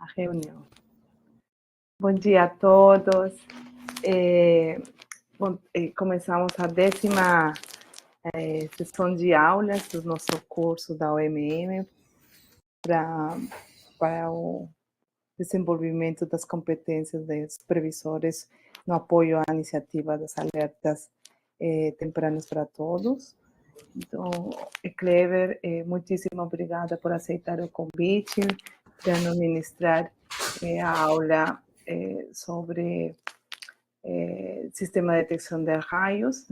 a reunião. Bom dia a todos. Começamos a 10ª sessão de aulas do nosso curso da OMM para o desenvolvimento das competências dos supervisores no apoio à iniciativa das alertas tempranas para todos. Então, Clever, muitíssimo obrigada por aceitar o convite para nos ministrar a aula sobre sistema de detecção de raios,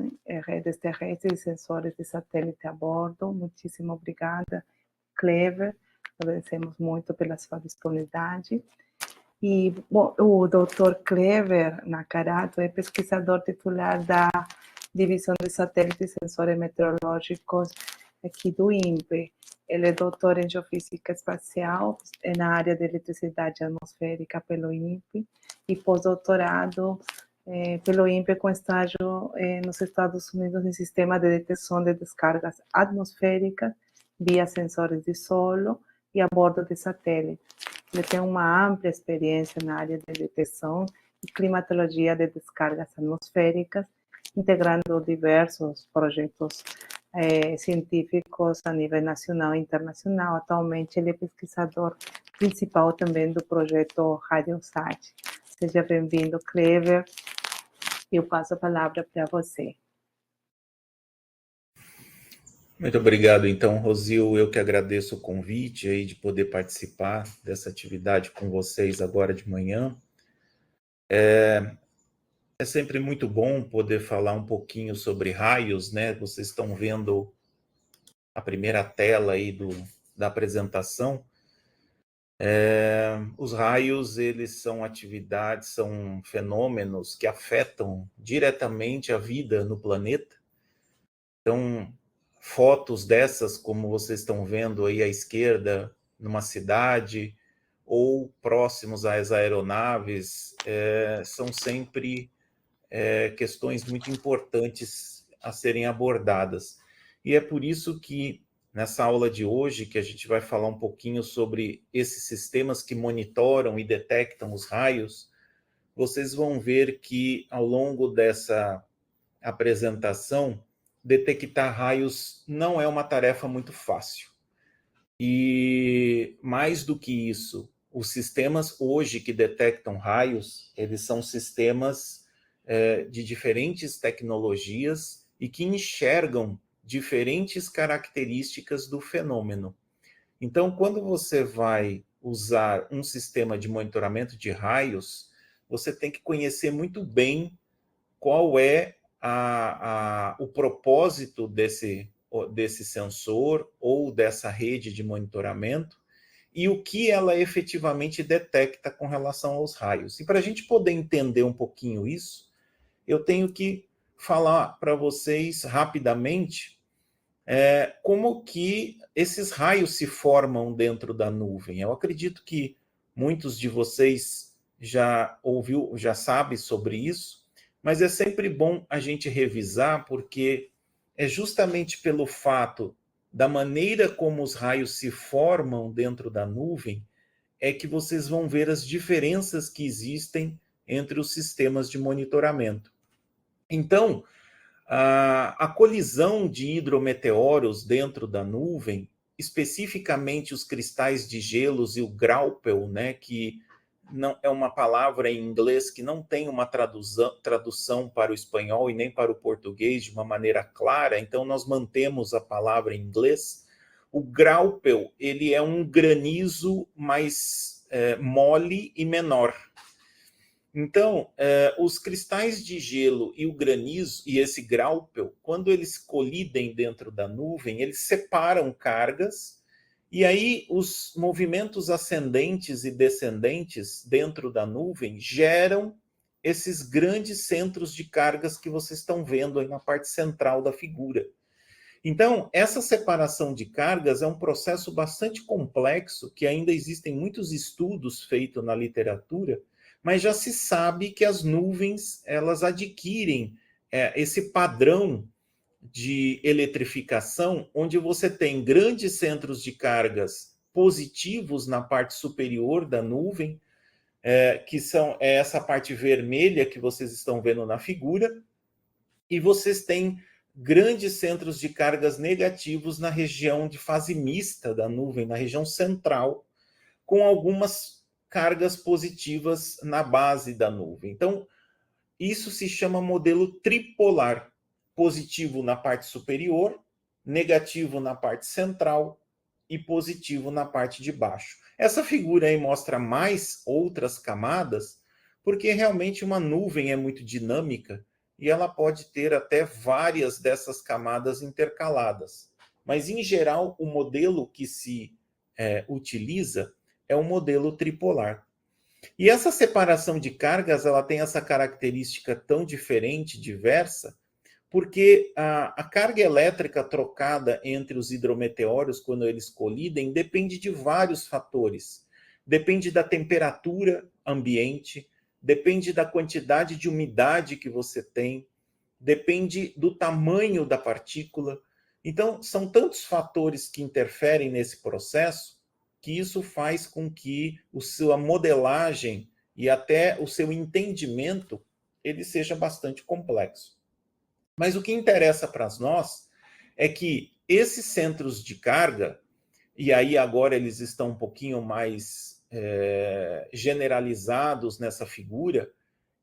redes terrestres e sensores de satélite a bordo. Muitíssimo obrigada, Clever. Agradecemos muito pela sua disponibilidade. E bom, o Dr. Clever Nakarato é pesquisador titular da Divisão de Satélites e Sensores Meteorológicos aqui do INPE. Ele é doutor em Geofísica Espacial na área de Eletricidade Atmosférica pelo INPE e pós-doutorado pelo INPE com estágio nos Estados Unidos em Sistema de Detecção de Descargas Atmosféricas via sensores de solo e a bordo de satélites. Ele tem uma ampla experiência na área de detecção e climatologia de descargas atmosféricas, integrando diversos projetos científicos a nível nacional e internacional. Atualmente, ele é pesquisador principal também do projeto RadioSat. Seja bem-vindo, Clever. Eu passo a palavra para você. Muito obrigado, então, Rosil. Eu que agradeço o convite aí de poder participar dessa atividade com vocês agora de manhã. É sempre muito bom poder falar um pouquinho sobre raios, né? Vocês estão vendo a primeira tela aí da apresentação. Os raios, eles são atividades, são fenômenos que afetam diretamente a vida no planeta. Então, fotos dessas, como vocês estão vendo aí à esquerda, numa cidade, ou próximos às aeronaves, são sempre questões muito importantes a serem abordadas. E é por isso que, nessa aula de hoje, que a gente vai falar um pouquinho sobre esses sistemas que monitoram e detectam os raios, vocês vão ver que, ao longo dessa apresentação, detectar raios não é uma tarefa muito fácil. E mais do que isso, os sistemas hoje que detectam raios, eles são sistemas de diferentes tecnologias e que enxergam diferentes características do fenômeno. Então, quando você vai usar um sistema de monitoramento de raios, você tem que conhecer muito bem qual é o propósito desse sensor ou dessa rede de monitoramento e o que ela efetivamente detecta com relação aos raios. E para a gente poder entender um pouquinho isso, eu tenho que falar para vocês rapidamente como que esses raios se formam dentro da nuvem. Eu acredito que muitos de vocês já sabem sobre isso, mas é sempre bom a gente revisar, porque é justamente pelo fato da maneira como os raios se formam dentro da nuvem é que vocês vão ver as diferenças que existem entre os sistemas de monitoramento. Então, a colisão de hidrometeoros dentro da nuvem, especificamente os cristais de gelos e o Graupel, né, que não é uma palavra em inglês que não tem uma tradução para o espanhol e nem para o português de uma maneira clara, então nós mantemos a palavra em inglês. O Graupel, ele é um granizo mais mole e menor. Então, os cristais de gelo e o granizo, e esse Graupel, quando eles colidem dentro da nuvem, eles separam cargas, e aí os movimentos ascendentes e descendentes dentro da nuvem geram esses grandes centros de cargas que vocês estão vendo aí na parte central da figura. Então, essa separação de cargas é um processo bastante complexo, que ainda existem muitos estudos feitos na literatura, mas já se sabe que as nuvens elas adquirem esse padrão de eletrificação, onde você tem grandes centros de cargas positivos na parte superior da nuvem, que são essa parte vermelha que vocês estão vendo na figura, e vocês têm grandes centros de cargas negativos na região de fase mista da nuvem, na região central, com algumas cargas positivas na base da nuvem. Então, isso se chama modelo tripolar. Positivo na parte superior, negativo na parte central e positivo na parte de baixo. Essa figura aí mostra mais outras camadas, porque realmente uma nuvem é muito dinâmica e ela pode ter até várias dessas camadas intercaladas. Mas, em geral, o modelo que se utiliza é o modelo tripolar. E essa separação de cargas, ela tem essa característica tão diferente, diversa, porque a carga elétrica trocada entre os hidrometeoros, quando eles colidem, depende de vários fatores. Depende da temperatura ambiente, depende da quantidade de umidade que você tem, depende do tamanho da partícula. Então, são tantos fatores que interferem nesse processo, que isso faz com que a sua modelagem e até o seu entendimento ele seja bastante complexo. Mas o que interessa para nós é que esses centros de carga, e aí agora eles estão um pouquinho mais generalizados nessa figura,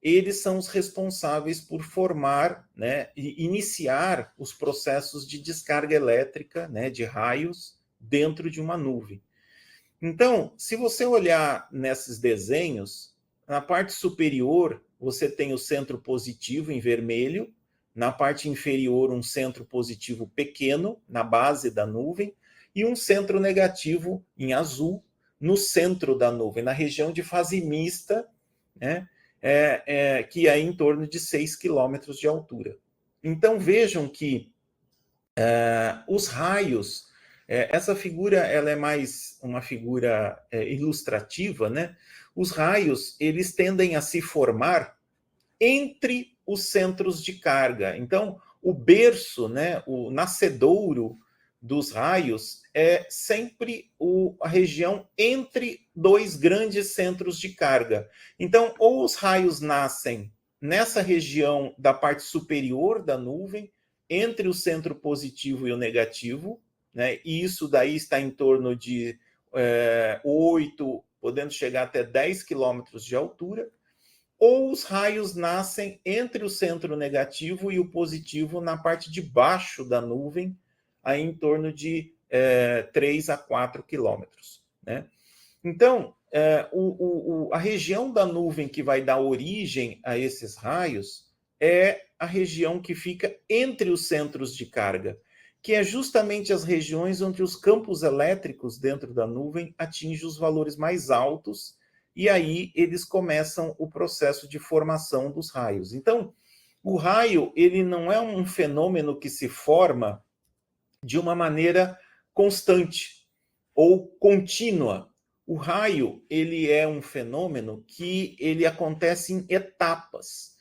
eles são os responsáveis por formar, né, e iniciar os processos de descarga elétrica, né, de raios dentro de uma nuvem. Então, se você olhar nesses desenhos, na parte superior você tem o centro positivo em vermelho, na parte inferior um centro positivo pequeno, na base da nuvem, e um centro negativo em azul, no centro da nuvem, na região de fase mista, né, que é em torno de 6 quilômetros de altura. Então, vejam que os raios... essa figura ela é mais uma figura ilustrativa, né? Os raios eles tendem a se formar entre os centros de carga. Então, o berço, né, o nascedouro dos raios é sempre a região entre dois grandes centros de carga. Então, ou os raios nascem nessa região da parte superior da nuvem, entre o centro positivo e o negativo, né? E isso daí está em torno de 8, podendo chegar até 10 quilômetros de altura, ou os raios nascem entre o centro negativo e o positivo na parte de baixo da nuvem, aí em torno de 3 a 4 quilômetros. Né? Então, a região da nuvem que vai dar origem a esses raios é a região que fica entre os centros de carga, que é justamente as regiões onde os campos elétricos dentro da nuvem atingem os valores mais altos, e aí eles começam o processo de formação dos raios. Então, o raio ele não é um fenômeno que se forma de uma maneira constante ou contínua. O raio ele é um fenômeno que ele acontece em etapas.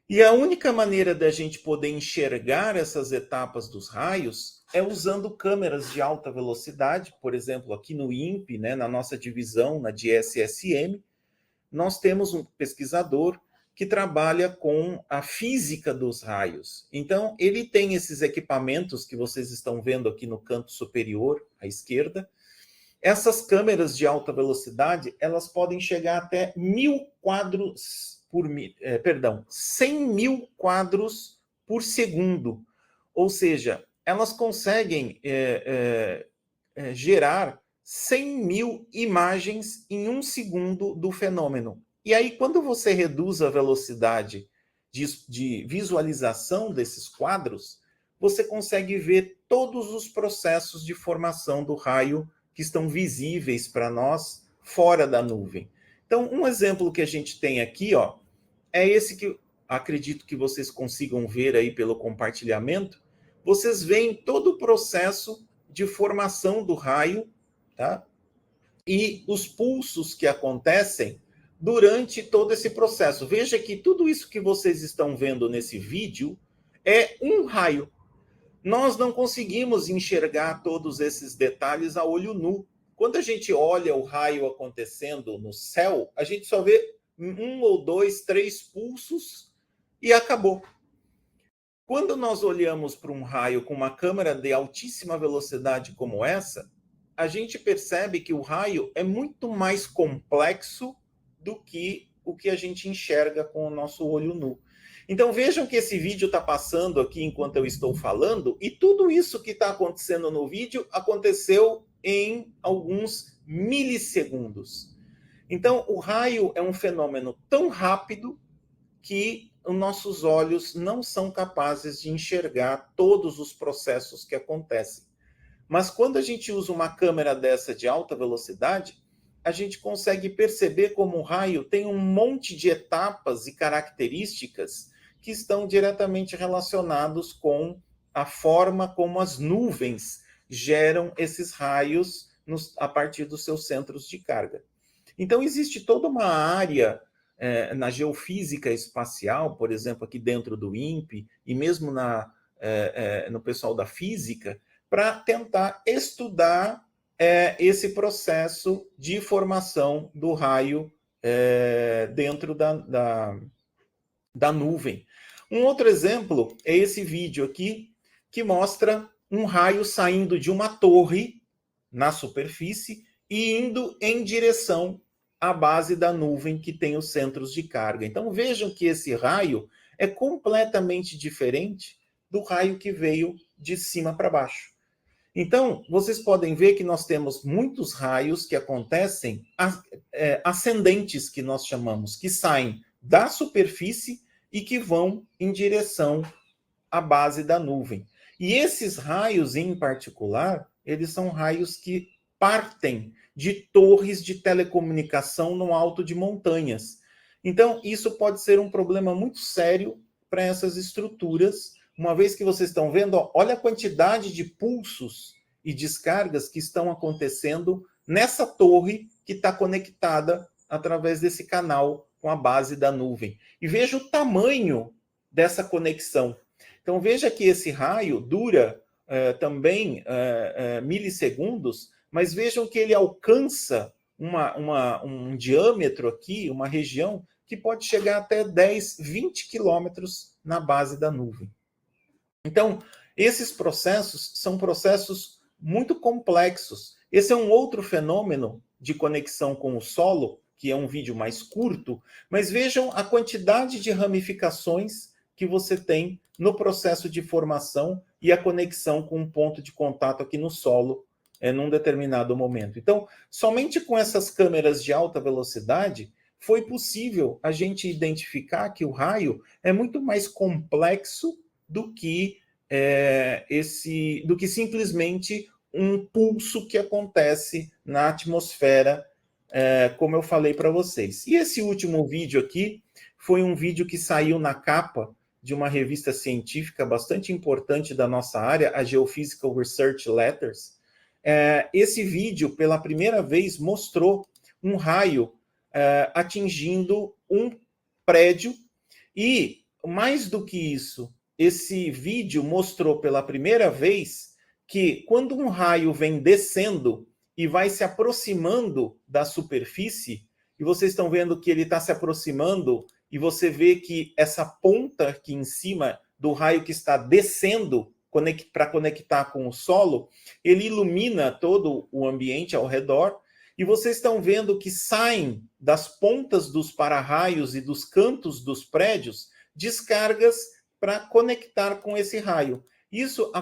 E a única maneira da gente poder enxergar essas etapas dos raios é usando câmeras de alta velocidade. Por exemplo, aqui no INPE, né, na nossa divisão, na DSSM, nós temos um pesquisador que trabalha com a física dos raios. Então, ele tem esses equipamentos que vocês estão vendo aqui no canto superior, à esquerda. Essas câmeras de alta velocidade, elas podem chegar até 1.000 quadros 100 mil quadros por segundo. Ou seja, elas conseguem gerar 100 mil imagens em um segundo do fenômeno. E aí, quando você reduz a velocidade de visualização desses quadros, você consegue ver todos os processos de formação do raio que estão visíveis para nós fora da nuvem. Então, um exemplo que a gente tem aqui, ó, é esse que acredito que vocês consigam ver aí pelo compartilhamento. Vocês veem todo o processo de formação do raio, tá? E os pulsos que acontecem durante todo esse processo. Veja que tudo isso que vocês estão vendo nesse vídeo é um raio. Nós não conseguimos enxergar todos esses detalhes a olho nu, quando a gente olha o raio acontecendo no céu, a gente só vê 1 ou 2, 3 pulsos e acabou. Quando nós olhamos para um raio com uma câmera de altíssima velocidade como essa, a gente percebe que o raio é muito mais complexo do que o que a gente enxerga com o nosso olho nu. Então vejam que esse vídeo está passando aqui enquanto eu estou falando, e tudo isso que está acontecendo no vídeo aconteceu em alguns milissegundos. Então o raio é um fenômeno tão rápido que os nossos olhos não são capazes de enxergar todos os processos que acontecem. Mas quando a gente usa uma câmera dessa de alta velocidade, a gente consegue perceber como o raio tem um monte de etapas e características que estão diretamente relacionados com a forma como as nuvens geram esses raios a partir dos seus centros de carga. Então, existe toda uma área na geofísica espacial, por exemplo, aqui dentro do INPE, e mesmo no pessoal da física, para tentar estudar esse processo de formação do raio dentro da nuvem. Um outro exemplo é esse vídeo aqui, que mostra um raio saindo de uma torre na superfície e indo em direção à base da nuvem que tem os centros de carga. Então vejam que esse raio é completamente diferente do raio que veio de cima para baixo. Então, vocês podem ver que nós temos muitos raios que acontecem ascendentes, que nós chamamos, que saem da superfície e que vão em direção à base da nuvem. E esses raios, em particular, eles são raios que partem de torres de telecomunicação no alto de montanhas. Então, isso pode ser um problema muito sério para essas estruturas, uma vez que vocês estão vendo, olha a quantidade de pulsos e descargas que estão acontecendo nessa torre que está conectada através desse canal com a base da nuvem. E veja o tamanho dessa conexão. Então veja que esse raio dura também milissegundos, mas vejam que ele alcança um diâmetro aqui, uma região que pode chegar até 10, 20 quilômetros na base da nuvem. Então, esses processos são processos muito complexos. Esse é um outro fenômeno de conexão com o solo, que é um vídeo mais curto, mas vejam a quantidade de ramificações que você tem no processo de formação e a conexão com um ponto de contato aqui no solo num determinado momento. Então, somente com essas câmeras de alta velocidade foi possível a gente identificar que o raio é muito mais complexo do que simplesmente um pulso que acontece na atmosfera, como eu falei para vocês. E esse último vídeo aqui foi um vídeo que saiu na capa de uma revista científica bastante importante da nossa área, a Geophysical Research Letters. Esse vídeo, pela primeira vez, mostrou um raio atingindo um prédio e, mais do que isso, esse vídeo mostrou pela primeira vez que quando um raio vem descendo e vai se aproximando da superfície, e vocês estão vendo que ele está se aproximando, e você vê que essa ponta aqui em cima do raio que está descendo para conectar com o solo, ele ilumina todo o ambiente ao redor, e vocês estão vendo que saem das pontas dos para-raios e dos cantos dos prédios descargas para conectar com esse raio. Isso,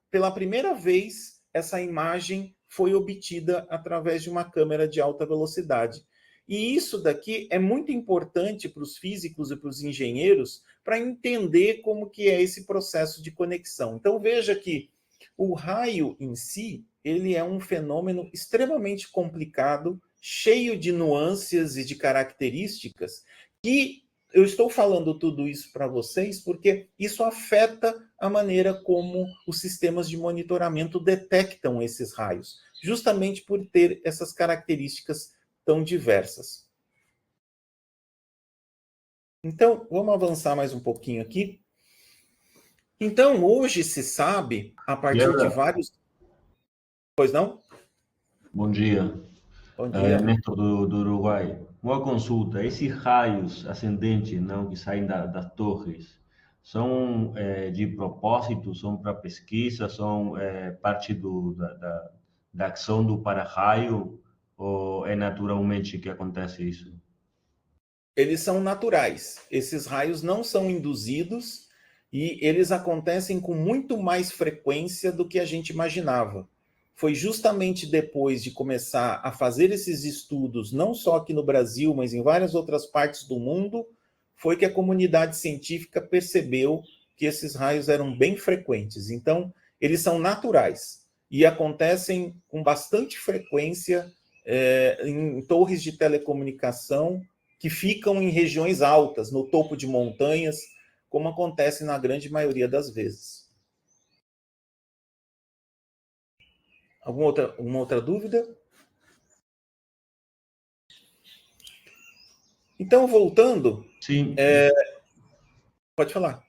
pela primeira vez, essa imagem foi obtida através de uma câmera de alta velocidade. E isso daqui é muito importante para os físicos e para os engenheiros para entender como que é esse processo de conexão. Então veja que o raio em si, ele é um fenômeno extremamente complicado, cheio de nuances e de características, que eu estou falando tudo isso para vocês porque isso afeta a maneira como os sistemas de monitoramento detectam esses raios, justamente por ter essas características tão diversas. Então, vamos avançar mais um pouquinho aqui. Então, hoje se sabe, a partir de vários... Pois não? Bom dia. Bom dia. Neto do Uruguai. Uma consulta, esses raios ascendentes não, que saem das torres, são de propósito, são para pesquisa, são parte da ação do para-raio, ou é naturalmente que acontece isso? Eles são naturais. Esses raios não são induzidos e eles acontecem com muito mais frequência do que a gente imaginava. Foi justamente depois de começar a fazer esses estudos, não só aqui no Brasil, mas em várias outras partes do mundo, foi que a comunidade científica percebeu que esses raios eram bem frequentes. Então, eles são naturais e acontecem com bastante frequência em torres de telecomunicação que ficam em regiões altas, no topo de montanhas, como acontece na grande maioria das vezes. Alguma outra dúvida? Então, voltando, Sim. pode falar.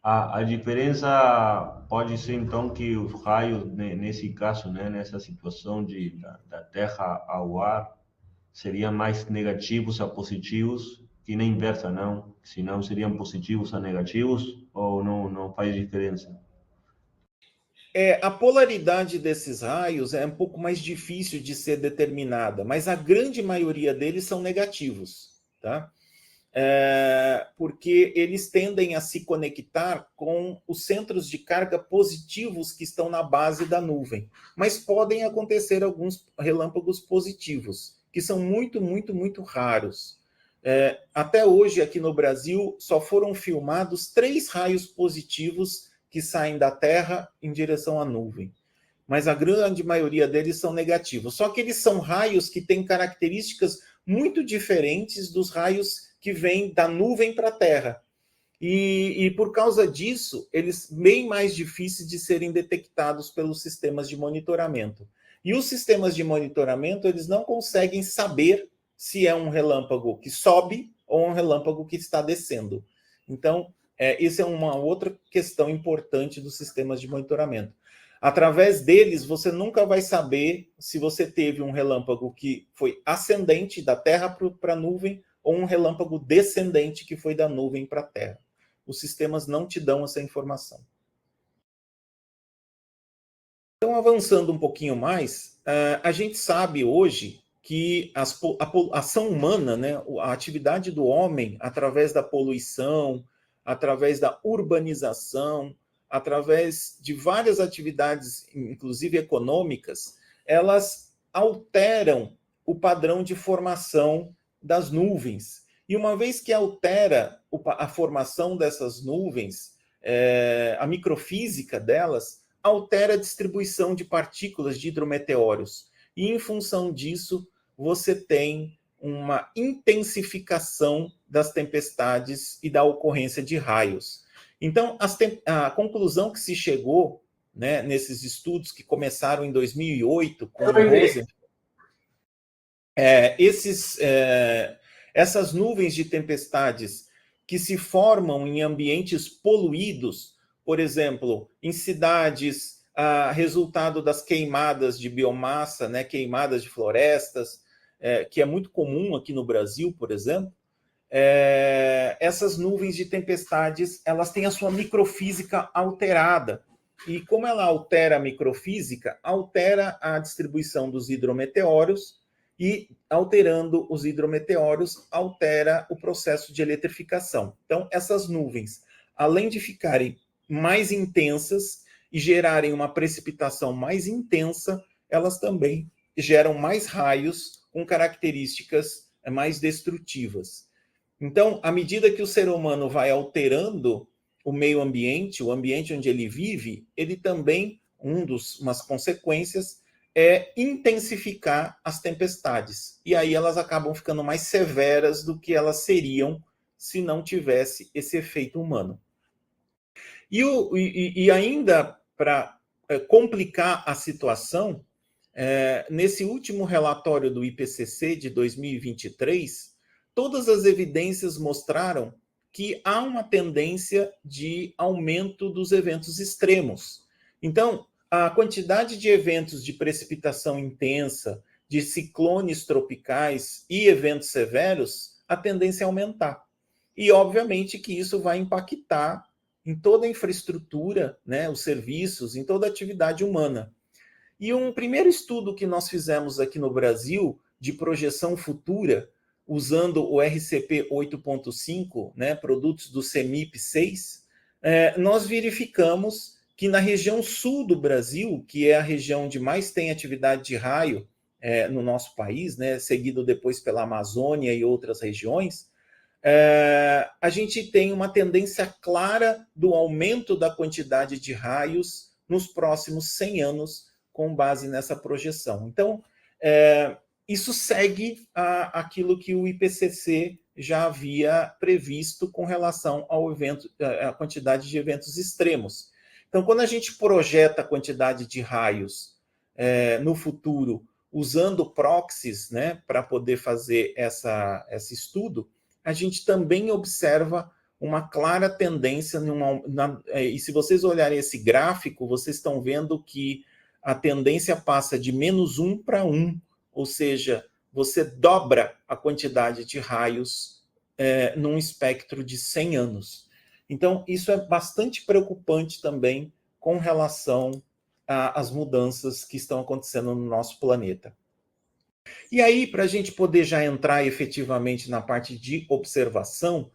A diferença pode ser, então, que os raios, nesse caso, né, nessa situação da Terra ao ar, seriam mais negativos a positivos, que na inversa, não? Se não, seriam positivos a negativos, ou não faz diferença? A polaridade desses raios é um pouco mais difícil de ser determinada, mas a grande maioria deles são negativos, tá? Porque eles tendem a se conectar com os centros de carga positivos que estão na base da nuvem. Mas podem acontecer alguns relâmpagos positivos, que são muito, muito, muito raros. Até hoje, aqui no Brasil, só foram filmados 3 raios positivos que saem da Terra em direção à nuvem. Mas a grande maioria deles são negativos. Só que eles são raios que têm características muito diferentes dos raios que vêm da nuvem para a Terra. E por causa disso, eles bem mais difíceis de serem detectados pelos sistemas de monitoramento. E os sistemas de monitoramento, eles não conseguem saber se é um relâmpago que sobe ou um relâmpago que está descendo. Então, isso é uma outra questão importante dos sistemas de monitoramento. Através deles, você nunca vai saber se você teve um relâmpago que foi ascendente da Terra para a nuvem ou um relâmpago descendente que foi da nuvem para a Terra. Os sistemas não te dão essa informação. Então, avançando um pouquinho mais, a gente sabe hoje que a ação humana, né, a atividade do homem, através da poluição, através da urbanização, através de várias atividades, inclusive econômicas, elas alteram o padrão de formação das nuvens. E uma vez que altera a formação dessas nuvens, a microfísica delas, altera a distribuição de partículas de hidrometeoros. E, em função disso, você tem uma intensificação das tempestades e da ocorrência de raios. Então, a conclusão que se chegou, né, nesses estudos que começaram em 2008 com o Rosen, essas nuvens de tempestades que se formam em ambientes poluídos, por exemplo, em cidades, resultado das queimadas de biomassa, né, queimadas de florestas, que é muito comum aqui no Brasil, por exemplo, essas nuvens de tempestades, elas têm a sua microfísica alterada. E como ela altera a microfísica, altera a distribuição dos hidrometeoros, e alterando os hidrometeoros, altera o processo de eletrificação. Então, essas nuvens, além de ficarem mais intensas e gerarem uma precipitação mais intensa, elas também geram mais raios com características mais destrutivas. Então, à medida que o ser humano vai alterando o meio ambiente, o ambiente onde ele vive, ele também, umas consequências é intensificar as tempestades. E aí elas acabam ficando mais severas do que elas seriam se não tivesse esse efeito humano. E ainda para complicar a situação, nesse último relatório do IPCC de 2023, todas as evidências mostraram que há uma tendência de aumento dos eventos extremos. Então, a quantidade de eventos de precipitação intensa, de ciclones tropicais e eventos severos, a tendência é aumentar. E, obviamente, que isso vai impactar em toda a infraestrutura, né, os serviços, em toda a atividade humana. E um primeiro estudo que nós fizemos aqui no Brasil, de projeção futura, usando o RCP 8.5, né, produtos do CEMIP 6, nós verificamos que na região sul do Brasil, que é a região onde mais tem atividade de raio no nosso país, né, seguido depois pela Amazônia e outras regiões, a gente tem uma tendência clara do aumento da quantidade de raios nos próximos 100 anos, com base nessa projeção. Então, isso segue aquilo que o IPCC já havia previsto com relação ao evento, à quantidade de eventos extremos. Então, quando a gente projeta a quantidade de raios no futuro, usando proxies, né, para poder fazer esse estudo, a gente também observa uma clara tendência, e se vocês olharem esse gráfico, vocês estão vendo que a tendência passa de -1 para 1, ou seja, você dobra a quantidade de raios num espectro de 100 anos. Então, isso é bastante preocupante também com relação às mudanças que estão acontecendo no nosso planeta. E aí, para a gente poder já entrar efetivamente na parte de observação,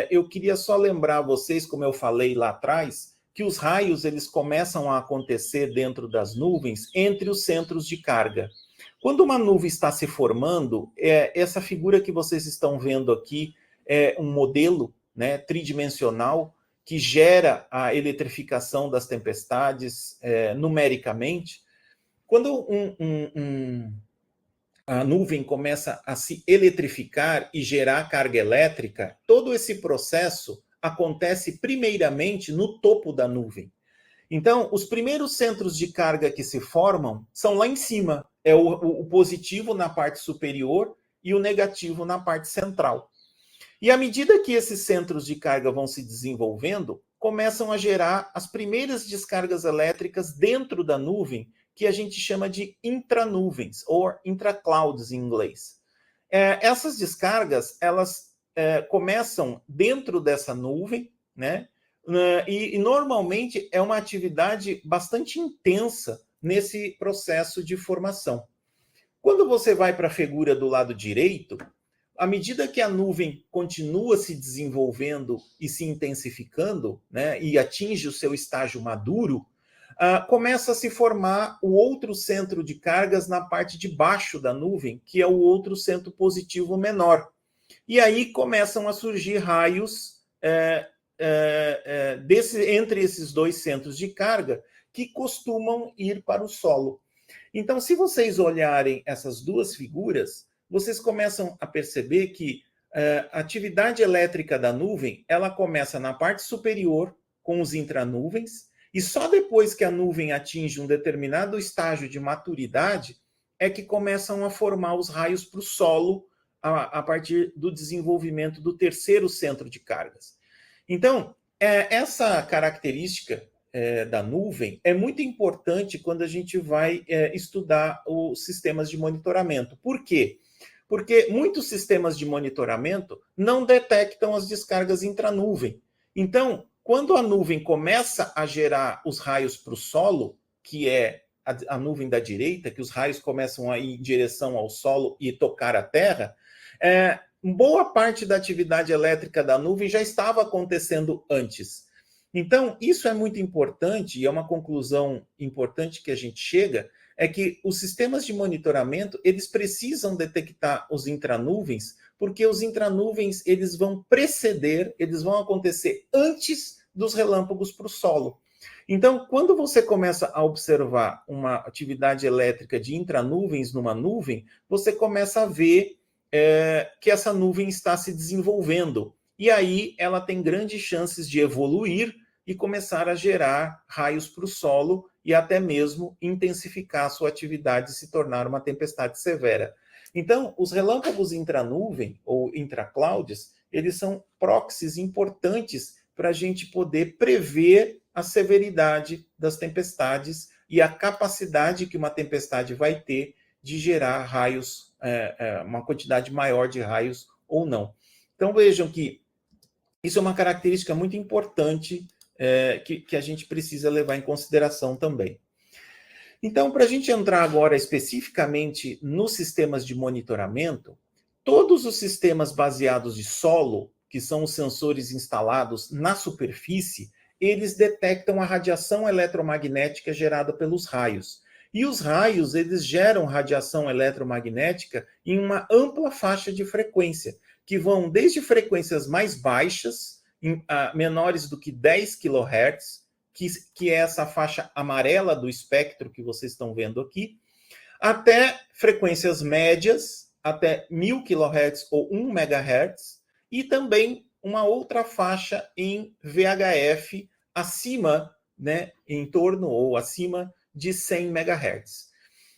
eu queria só lembrar vocês, como eu falei lá atrás, que os raios eles começam a acontecer dentro das nuvens entre os centros de carga. Quando uma nuvem está se formando, essa figura que vocês estão vendo aqui é um modelo, né, tridimensional que gera a eletrificação das tempestades numericamente. Quando a nuvem começa a se eletrificar e gerar carga elétrica, todo esse processo acontece primeiramente no topo da nuvem. Então, os primeiros centros de carga que se formam são lá em cima. É o positivo na parte superior e o negativo na parte central. E à medida que esses centros de carga vão se desenvolvendo, começam a gerar as primeiras descargas elétricas dentro da nuvem, que a gente chama de intranuvens, ou intraclouds em inglês. Essas descargas, elas começam dentro dessa nuvem, né? E normalmente é uma atividade bastante intensa nesse processo de formação. Quando você vai para a figura do lado direito, à medida que a nuvem continua se desenvolvendo e se intensificando, né, e atinge o seu estágio maduro, começa a se formar o outro centro de cargas na parte de baixo da nuvem, que é o outro centro positivo menor. E aí começam a surgir raios entre esses dois centros de carga que costumam ir para o solo. Então, se vocês olharem essas duas figuras, vocês começam a perceber que a atividade elétrica da nuvem, ela começa na parte superior, com os intranuvens, e só depois que a nuvem atinge um determinado estágio de maturidade, é que começam a formar os raios para o solo, a partir do desenvolvimento do terceiro centro de cargas. Então, essa característica da nuvem é muito importante quando a gente vai estudar os sistemas de monitoramento. Por quê? Porque muitos sistemas de monitoramento não detectam as descargas intranuvem. Então, quando a nuvem começa a gerar os raios para o solo, que é a nuvem da direita, que os raios começam a ir em direção ao solo e tocar a terra, boa parte da atividade elétrica da nuvem já estava acontecendo antes. Então, isso é muito importante, e é uma conclusão importante que a gente chega, é que os sistemas de monitoramento, eles precisam detectar os intranuvens, porque os intranuvens, eles vão preceder, eles vão acontecer antes dos relâmpagos para o solo. Então, quando você começa a observar uma atividade elétrica de intranuvens numa nuvem, você começa a ver que essa nuvem está se desenvolvendo. E aí ela tem grandes chances de evoluir e começar a gerar raios para o solo e até mesmo intensificar a sua atividade e se tornar uma tempestade severa. Então, os relâmpagos intranuvem ou intraclouds, eles são proxies importantes para a gente poder prever a severidade das tempestades e a capacidade que uma tempestade vai ter de gerar raios, uma quantidade maior de raios ou não. Então vejam que isso é uma característica muito importante que a gente precisa levar em consideração também. Então, para a gente entrar agora especificamente nos sistemas de monitoramento, todos os sistemas baseados de solo, que são os sensores instalados na superfície, eles detectam a radiação eletromagnética gerada pelos raios. E os raios, eles geram radiação eletromagnética em uma ampla faixa de frequência, que vão desde frequências mais baixas, menores do que 10 kHz, que é essa faixa amarela do espectro que vocês estão vendo aqui, até frequências médias, até 1000 kHz ou 1 MHz, e também uma outra faixa em VHF acima, né, em torno ou acima de 100 MHz.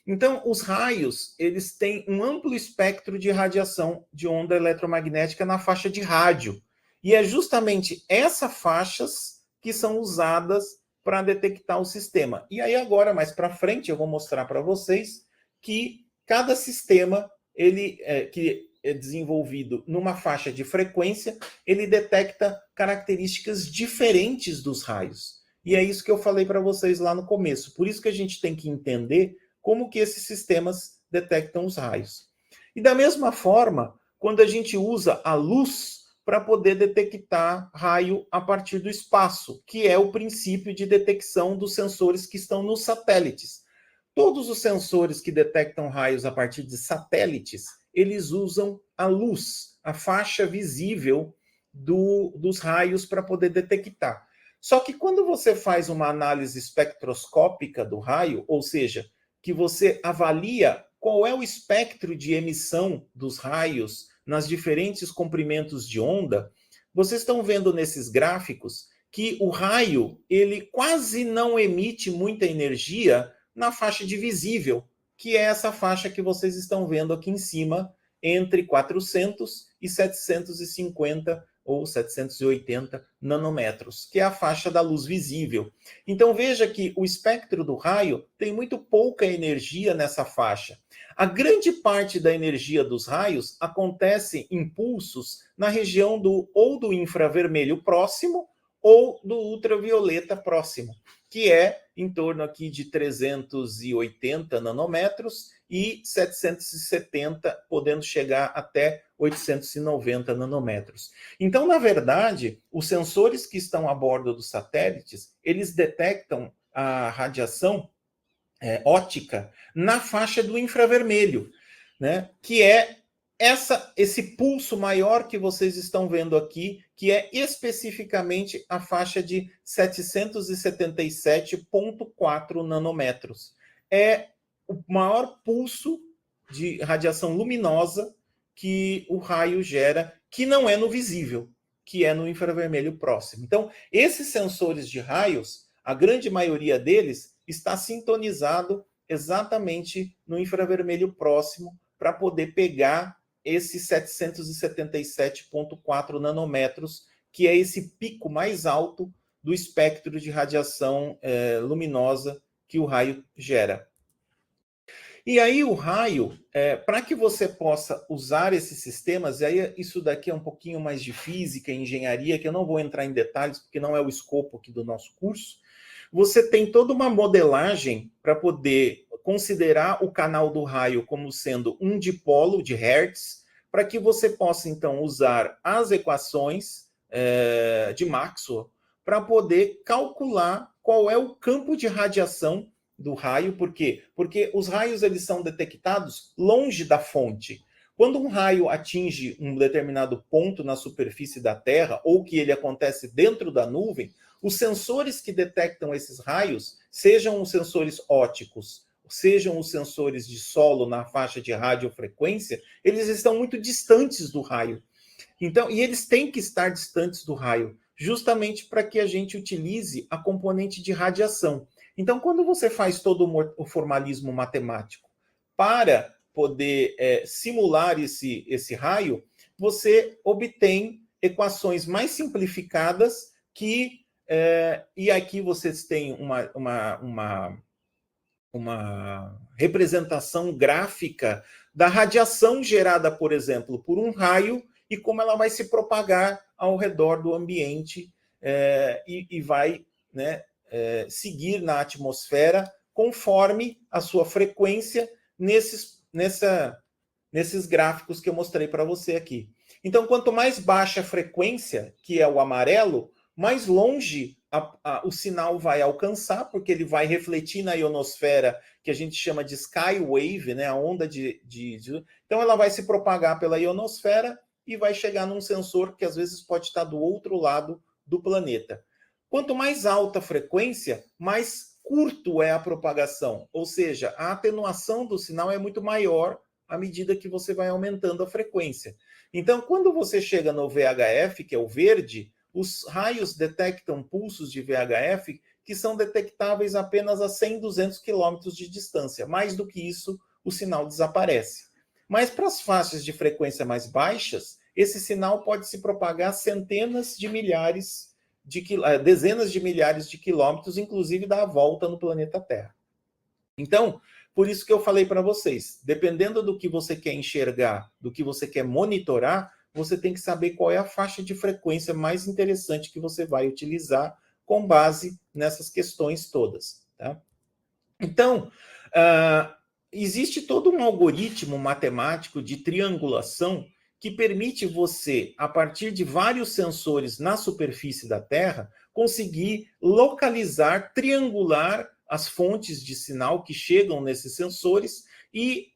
Então, os raios, eles têm um amplo espectro de radiação de onda eletromagnética na faixa de rádio. E é justamente essas faixas que são usadas para detectar o sistema. E aí agora, mais para frente, eu vou mostrar para vocês que cada sistema que é desenvolvido numa faixa de frequência, ele detecta características diferentes dos raios. E é isso que eu falei para vocês lá no começo. Por isso que a gente tem que entender como que esses sistemas detectam os raios. E da mesma forma, quando a gente usa a luz para poder detectar raio a partir do espaço, que é o princípio de detecção dos sensores que estão nos satélites. Todos os sensores que detectam raios a partir de satélites, eles usam a luz, a faixa visível dos raios para poder detectar. Só que quando você faz uma análise espectroscópica do raio, ou seja, que você avalia qual é o espectro de emissão dos raios nas diferentes comprimentos de onda, vocês estão vendo nesses gráficos que o raio ele quase não emite muita energia na faixa de visível, que é essa faixa que vocês estão vendo aqui em cima, entre 400 e 750 ou 780 nanômetros, que é a faixa da luz visível. Então veja que o espectro do raio tem muito pouca energia nessa faixa. A grande parte da energia dos raios acontece em pulsos na região ou do infravermelho próximo ou do ultravioleta próximo, que é em torno aqui de 380 nanômetros e 770, podendo chegar até 890 nanômetros. Então, na verdade, os sensores que estão a bordo dos satélites, eles detectam a radiação óptica na faixa do infravermelho, né? Que é esse pulso maior que vocês estão vendo aqui, que é especificamente a faixa de 777,4 nanômetros. É o maior pulso de radiação luminosa que o raio gera, que não é no visível, que é no infravermelho próximo. Então, esses sensores de raios, a grande maioria deles está sintonizado exatamente no infravermelho próximo para poder pegar esses 777,4 nanômetros, que é esse pico mais alto do espectro de radiação luminosa que o raio gera. E aí o raio, para que você possa usar esses sistemas, e aí isso daqui é um pouquinho mais de física, engenharia, que eu não vou entrar em detalhes, porque não é o escopo aqui do nosso curso, você tem toda uma modelagem para poder considerar o canal do raio como sendo um dipolo de Hertz, para que você possa, então, usar as equações de Maxwell para poder calcular qual é o campo de radiação do raio. Por quê? Porque os raios eles são detectados longe da fonte. Quando um raio atinge um determinado ponto na superfície da Terra, ou que ele acontece dentro da nuvem, os sensores que detectam esses raios, sejam os sensores ópticos, sejam os sensores de solo na faixa de radiofrequência, eles estão muito distantes do raio. Então, e eles têm que estar distantes do raio, justamente para que a gente utilize a componente de radiação. Então, quando você faz todo o formalismo matemático para poder simular esse raio, você obtém equações mais simplificadas que... e aqui vocês têm uma representação gráfica da radiação gerada, por exemplo, por um raio e como ela vai se propagar ao redor do ambiente e vai, né, seguir na atmosfera conforme a sua frequência nesses gráficos que eu mostrei para você aqui. Então, quanto mais baixa a frequência, que é o amarelo, mais longe o sinal vai alcançar, porque ele vai refletir na ionosfera, que a gente chama de skywave, né, a onda Então, ela vai se propagar pela ionosfera e vai chegar num sensor que às vezes pode estar do outro lado do planeta. Quanto mais alta a frequência, mais curto é a propagação, ou seja, a atenuação do sinal é muito maior à medida que você vai aumentando a frequência. Então, quando você chega no VHF, que é o verde, os raios detectam pulsos de VHF que são detectáveis apenas a 100, 200 quilômetros de distância. Mais do que isso, o sinal desaparece. Mas para as faixas de frequência mais baixas, esse sinal pode se propagar dezenas de milhares de quilômetros, inclusive dar a volta no planeta Terra. Então, por isso que eu falei para vocês, dependendo do que você quer enxergar, do que você quer monitorar, você tem que saber qual é a faixa de frequência mais interessante que você vai utilizar com base nessas questões todas. Tá? Então, existe todo um algoritmo matemático de triangulação que permite você, a partir de vários sensores na superfície da Terra, conseguir localizar, triangular as fontes de sinal que chegam nesses sensores e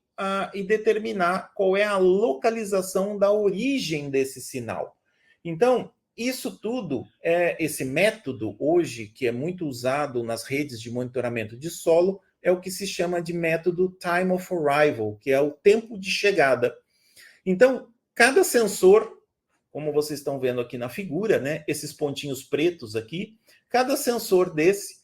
determinar qual é a localização da origem desse sinal. Então, isso tudo, esse método hoje, que é muito usado nas redes de monitoramento de solo, é o que se chama de método Time of Arrival, que é o tempo de chegada. Então, cada sensor, como vocês estão vendo aqui na figura, né, esses pontinhos pretos aqui, cada sensor desse,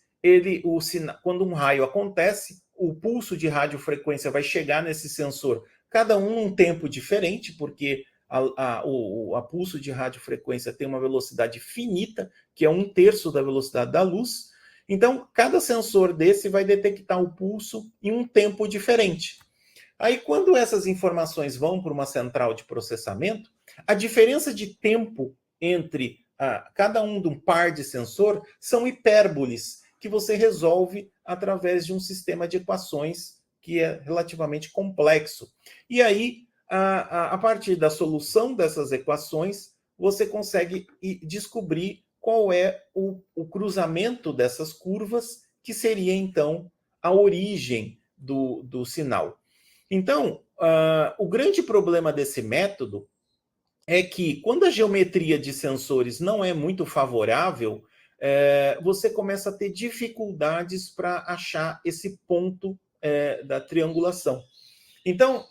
quando um raio acontece, o pulso de radiofrequência vai chegar nesse sensor, cada um num tempo diferente, porque a pulso de radiofrequência tem uma velocidade finita, que é 1/3 da velocidade da luz. Então, cada sensor desse vai detectar o pulso em um tempo diferente. Aí, quando essas informações vão para uma central de processamento, a diferença de tempo entre cada um de um par de sensor são hipérboles, que você resolve através de um sistema de equações que é relativamente complexo. E aí, a partir da solução dessas equações, você consegue descobrir qual é o cruzamento dessas curvas, que seria, então, a origem do sinal. Então, o grande problema desse método é que, quando a geometria de sensores não é muito favorável, você começa a ter dificuldades para achar esse ponto da triangulação. Então,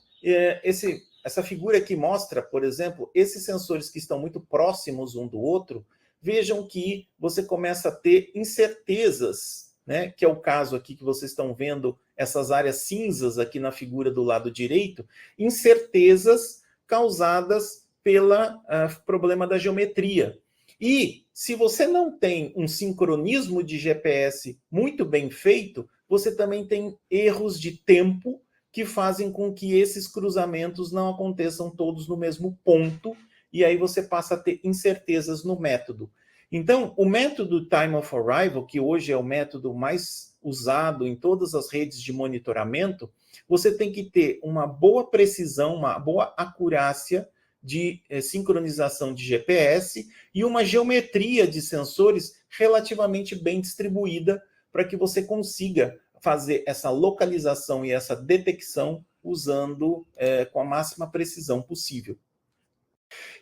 essa figura aqui mostra, por exemplo, esses sensores que estão muito próximos um do outro, vejam que você começa a ter incertezas, né? Que é o caso aqui que vocês estão vendo, essas áreas cinzas aqui na figura do lado direito, incertezas causadas pelo problema da geometria. E se você não tem um sincronismo de GPS muito bem feito, você também tem erros de tempo que fazem com que esses cruzamentos não aconteçam todos no mesmo ponto, e aí você passa a ter incertezas no método. Então, o método Time of Arrival, que hoje é o método mais usado em todas as redes de monitoramento, você tem que ter uma boa precisão, uma boa acurácia de sincronização de GPS e uma geometria de sensores relativamente bem distribuída para que você consiga fazer essa localização e essa detecção usando com a máxima precisão possível.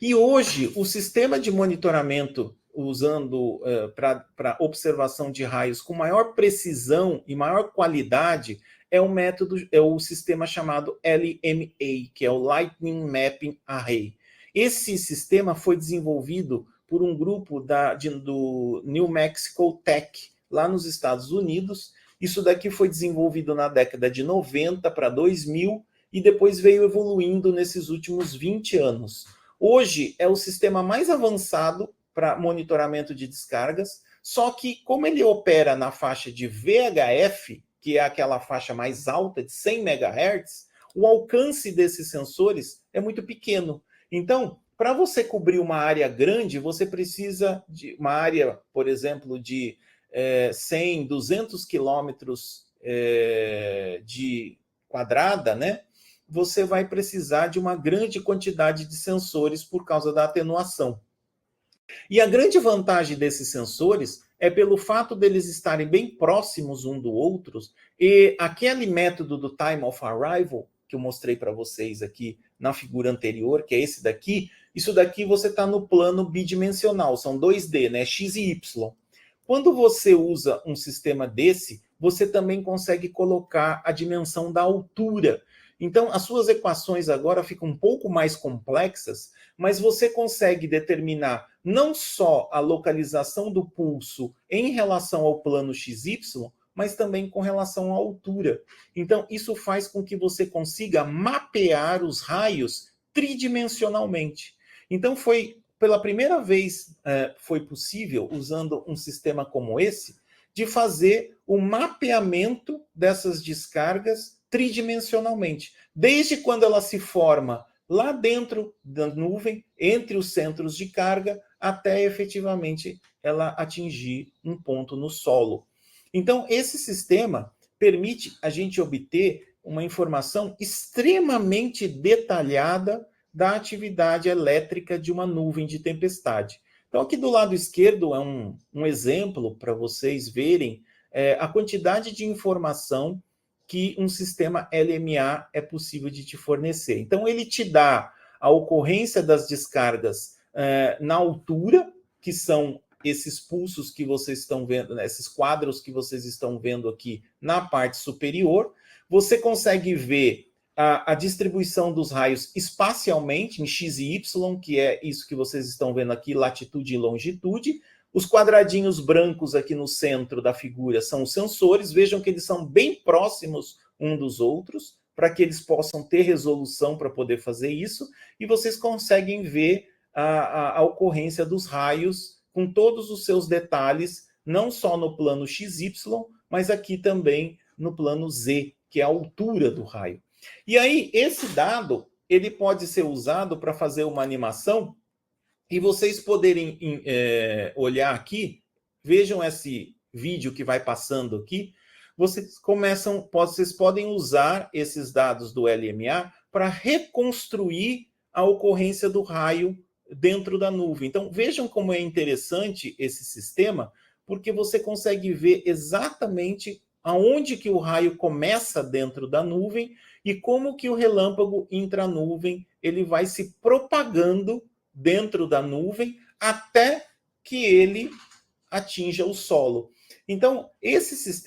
E hoje, o sistema de monitoramento usando para observação de raios com maior precisão e maior qualidade é o sistema chamado LMA, que é o Lightning Mapping Array. Esse sistema foi desenvolvido por um grupo do New Mexico Tech, lá nos Estados Unidos. Isso daqui foi desenvolvido na década de 90 para 2000 e depois veio evoluindo nesses últimos 20 anos. Hoje é o sistema mais avançado para monitoramento de descargas, só que como ele opera na faixa de VHF, que é aquela faixa mais alta de 100 MHz, o alcance desses sensores é muito pequeno. Então, para você cobrir uma área grande, você precisa de uma área, por exemplo, de 100, 200 quilômetros de quadrada, né? Você vai precisar de uma grande quantidade de sensores por causa da atenuação. E a grande vantagem desses sensores é pelo fato deles estarem bem próximos um do outro, e aquele método do time of arrival, que eu mostrei para vocês aqui na figura anterior, que é esse daqui, isso daqui você está no plano bidimensional, são 2D, né? X e Y. Quando você usa um sistema desse, você também consegue colocar a dimensão da altura. Então, as suas equações agora ficam um pouco mais complexas, mas você consegue determinar não só a localização do pulso em relação ao plano XY, mas também com relação à altura. Então, isso faz com que você consiga mapear os raios tridimensionalmente. Então, pela primeira vez foi possível, usando um sistema como esse, de fazer o mapeamento dessas descargas tridimensionalmente, desde quando ela se forma lá dentro da nuvem, entre os centros de carga, até efetivamente ela atingir um ponto no solo. Então, esse sistema permite a gente obter uma informação extremamente detalhada da atividade elétrica de uma nuvem de tempestade. Então, aqui do lado esquerdo é um exemplo para vocês verem a quantidade de informação que um sistema LMA é possível de te fornecer. Então, ele te dá a ocorrência das descargas na altura, que são esses pulsos que vocês estão vendo, né, esses quadros que vocês estão vendo aqui na parte superior. Você consegue ver a distribuição dos raios espacialmente, em X e Y, que é isso que vocês estão vendo aqui, latitude e longitude. Os quadradinhos brancos aqui no centro da figura são os sensores. Vejam que eles são bem próximos um dos outros, para que eles possam ter resolução para poder fazer isso. E vocês conseguem ver a ocorrência dos raios com todos os seus detalhes, não só no plano XY, mas aqui também no plano Z, que é a altura do raio. E aí, esse dado, ele pode ser usado para fazer uma animação, e vocês poderem olhar aqui, vejam esse vídeo que vai passando aqui, vocês podem usar esses dados do LMA para reconstruir a ocorrência do raio dentro da nuvem. Então, vejam como é interessante esse sistema, porque você consegue ver exatamente aonde que o raio começa dentro da nuvem e como que o relâmpago intranuvem ele vai se propagando dentro da nuvem até que ele atinja o solo. Então,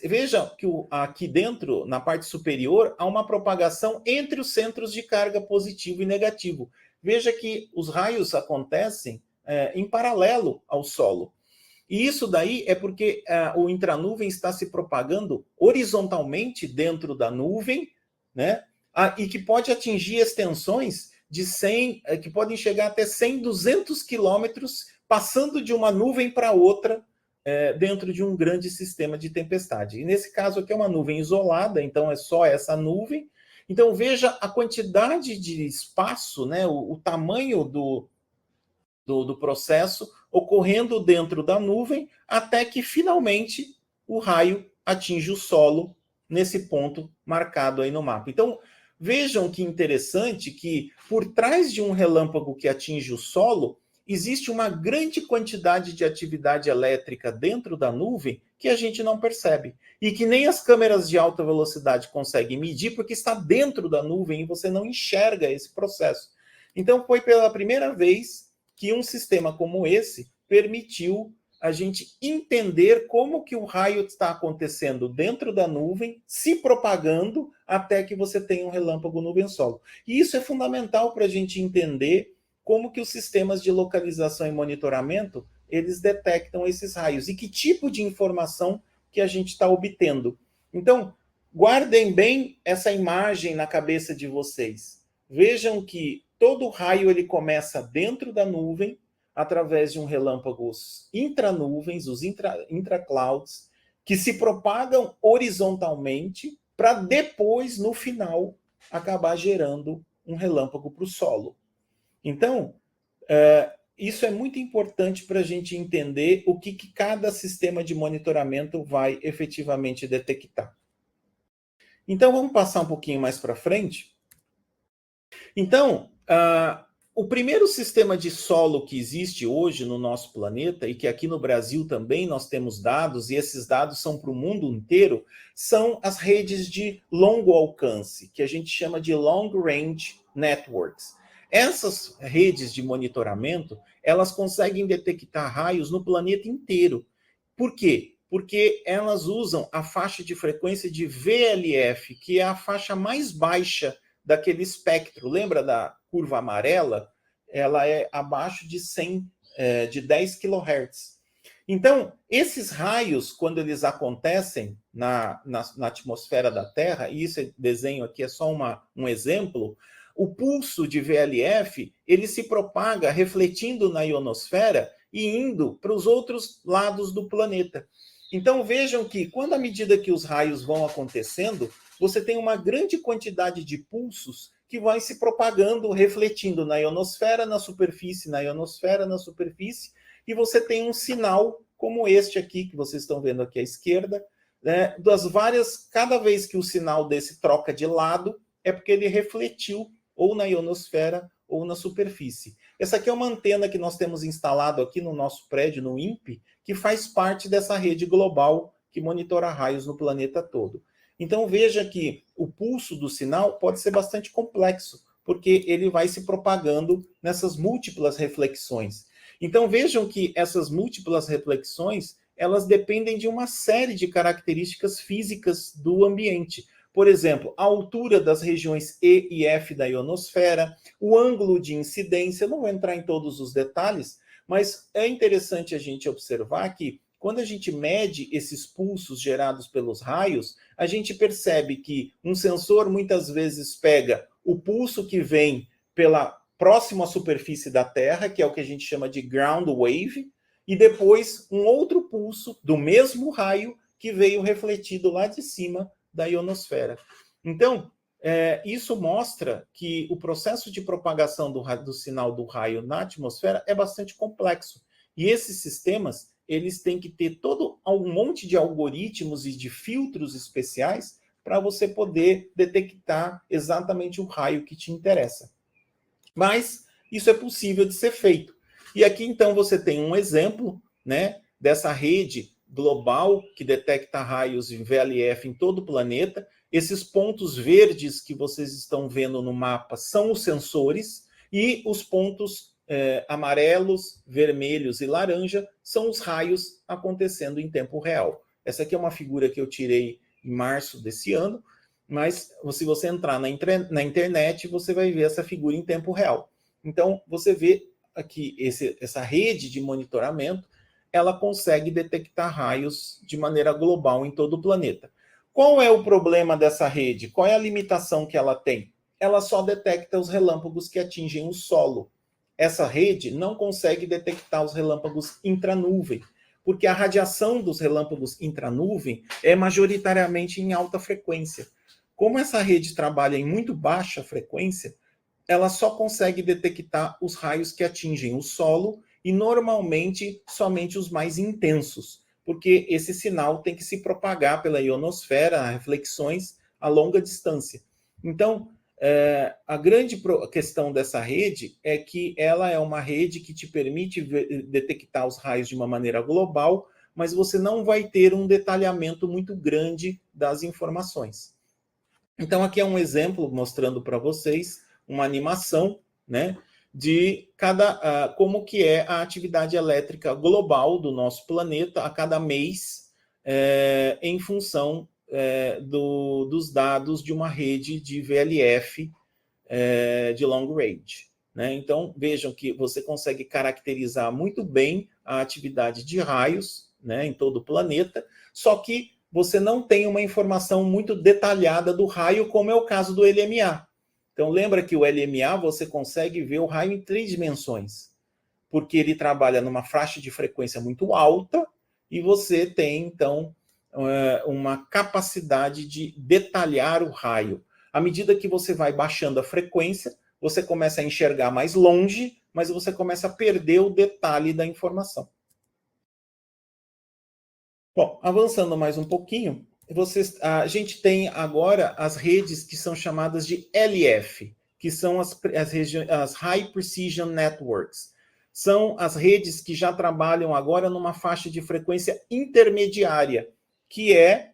veja que aqui dentro, na parte superior, há uma propagação entre os centros de carga positivo e negativo. Veja que os raios acontecem em paralelo ao solo. E isso daí é porque o intranuvem está se propagando horizontalmente dentro da nuvem, né? E que pode atingir extensões de 100, que podem chegar até 100, 200 quilômetros, passando de uma nuvem para outra, dentro de um grande sistema de tempestade. E nesse caso aqui é uma nuvem isolada, então é só essa nuvem. Então veja a quantidade de espaço, né? O tamanho do processo ocorrendo dentro da nuvem, até que finalmente o raio atinge o solo nesse ponto marcado aí no mapa. Então, vejam que interessante que por trás de um relâmpago que atinge o solo, existe uma grande quantidade de atividade elétrica dentro da nuvem que a gente não percebe. E que nem as câmeras de alta velocidade conseguem medir, porque está dentro da nuvem e você não enxerga esse processo. Então, foi pela primeira vez que um sistema como esse permitiu a gente entender como que o raio está acontecendo dentro da nuvem, se propagando até que você tenha um relâmpago nuvem-solo. E isso é fundamental para a gente entender como que os sistemas de localização e monitoramento, eles detectam esses raios e que tipo de informação que a gente está obtendo. Então, guardem bem essa imagem na cabeça de vocês. Vejam que todo raio ele começa dentro da nuvem, através de um relâmpago intranuvens, os intraclouds, que se propagam horizontalmente para depois, no final, acabar gerando um relâmpago para o solo. Então, isso é muito importante para a gente entender o que cada sistema de monitoramento vai efetivamente detectar. Então, vamos passar um pouquinho mais para frente. Então, o primeiro sistema de solo que existe hoje no nosso planeta, e que aqui no Brasil também nós temos dados, e esses dados são para o mundo inteiro, são as redes de longo alcance, que a gente chama de Long Range Networks. Essas redes de monitoramento, elas conseguem detectar raios no planeta inteiro. Por quê? Porque elas usam a faixa de frequência de VLF, que é a faixa mais baixa daquele espectro. Lembra da curva amarela? Ela é abaixo de 10 kHz. Então, esses raios, quando eles acontecem na atmosfera da Terra, e esse desenho aqui é só um exemplo, o pulso de VLF, ele se propaga refletindo na ionosfera e indo para os outros lados do planeta. Então, vejam que, quando à medida que os raios vão acontecendo, você tem uma grande quantidade de pulsos que vai se propagando, refletindo na ionosfera, na superfície, na ionosfera, na superfície, e você tem um sinal como este aqui, que vocês estão vendo aqui à esquerda, né, das várias, cada vez que o sinal desse troca de lado, é porque ele refletiu ou na ionosfera ou na superfície. Essa aqui é uma antena que nós temos instalado aqui no nosso prédio, no INPE, que faz parte dessa rede global que monitora raios no planeta todo. Então veja que o pulso do sinal pode ser bastante complexo, porque ele vai se propagando nessas múltiplas reflexões. Então vejam que essas múltiplas reflexões, elas dependem de uma série de características físicas do ambiente. Por exemplo, a altura das regiões E e F da ionosfera, o ângulo de incidência, eu não vou entrar em todos os detalhes, mas é interessante a gente observar que, quando a gente mede esses pulsos gerados pelos raios, a gente percebe que um sensor muitas vezes pega o pulso que vem pela próxima superfície da Terra, que é o que a gente chama de ground wave, e depois um outro pulso do mesmo raio que veio refletido lá de cima da ionosfera. Então, isso mostra que o processo de propagação do sinal do raio na atmosfera é bastante complexo. E esses sistemas, eles têm que ter todo um monte de algoritmos e de filtros especiais para você poder detectar exatamente o raio que te interessa. Mas isso é possível de ser feito. E aqui, então, você tem um exemplo, né, dessa rede global que detecta raios em VLF em todo o planeta. Esses pontos verdes que vocês estão vendo no mapa são os sensores, e os pontos amarelos, vermelhos e laranja são os raios acontecendo em tempo real. Essa aqui é uma figura que eu tirei em março desse ano, mas se você entrar na internet, você vai ver essa figura em tempo real. Então, você vê aqui essa rede de monitoramento, ela consegue detectar raios de maneira global em todo o planeta. Qual é o problema dessa rede? Qual é a limitação que ela tem? Ela só detecta os relâmpagos que atingem o solo. Essa rede não consegue detectar os relâmpagos intranuvem, porque a radiação dos relâmpagos intranuvem é majoritariamente em alta frequência. Como essa rede trabalha em muito baixa frequência, ela só consegue detectar os raios que atingem o solo, e normalmente somente os mais intensos, porque esse sinal tem que se propagar pela ionosfera, reflexões a longa distância. Então, a grande questão dessa rede é que ela é uma rede que te permite detectar os raios de uma maneira global, mas você não vai ter um detalhamento muito grande das informações. Então, aqui é um exemplo mostrando para vocês uma animação, né, de como que é a atividade elétrica global do nosso planeta a cada mês, em função dos dados de uma rede de VLF de long range. Né? Então, vejam que você consegue caracterizar muito bem a atividade de raios, né, em todo o planeta, só que você não tem uma informação muito detalhada do raio, como é o caso do LMA. Então, lembra que o LMA você consegue ver o raio em 3 dimensões, porque ele trabalha numa faixa de frequência muito alta, e você tem, então, uma capacidade de detalhar o raio. À medida que você vai baixando a frequência, você começa a enxergar mais longe, mas você começa a perder o detalhe da informação. Bom, avançando mais um pouquinho, a gente tem agora as redes que são chamadas de LF, que são as High Precision Networks. São as redes que já trabalham agora numa faixa de frequência intermediária, que é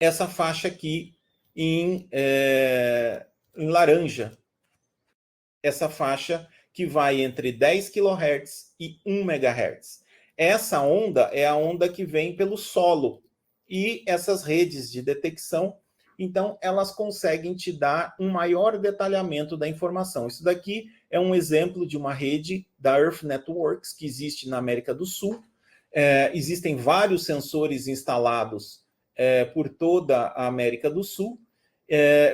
essa faixa aqui em laranja. Essa faixa que vai entre 10 kHz e 1 MHz. Essa onda é a onda que vem pelo solo. E essas redes de detecção, então, elas conseguem te dar um maior detalhamento da informação. Isso daqui é um exemplo de uma rede da Earth Networks, que existe na América do Sul. Existem vários sensores instalados por toda a América do Sul.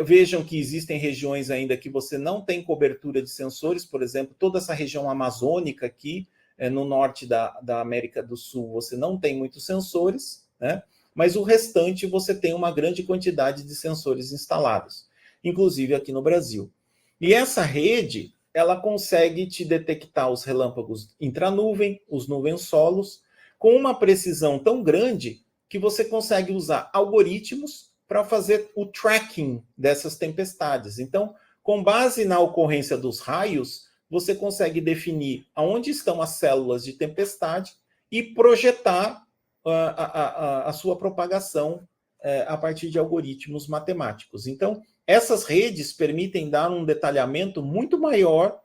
Vejam que existem regiões ainda que você não tem cobertura de sensores, por exemplo, toda essa região amazônica aqui, no norte da América do Sul, você não tem muitos sensores, né? Mas o restante você tem uma grande quantidade de sensores instalados, inclusive aqui no Brasil. E essa rede, ela consegue te detectar os relâmpagos intranuvem, os nuvens solos, com uma precisão tão grande que você consegue usar algoritmos para fazer o tracking dessas tempestades. Então, com base na ocorrência dos raios, você consegue definir aonde estão as células de tempestade e projetar a sua propagação a partir de algoritmos matemáticos. Então, essas redes permitem dar um detalhamento muito maior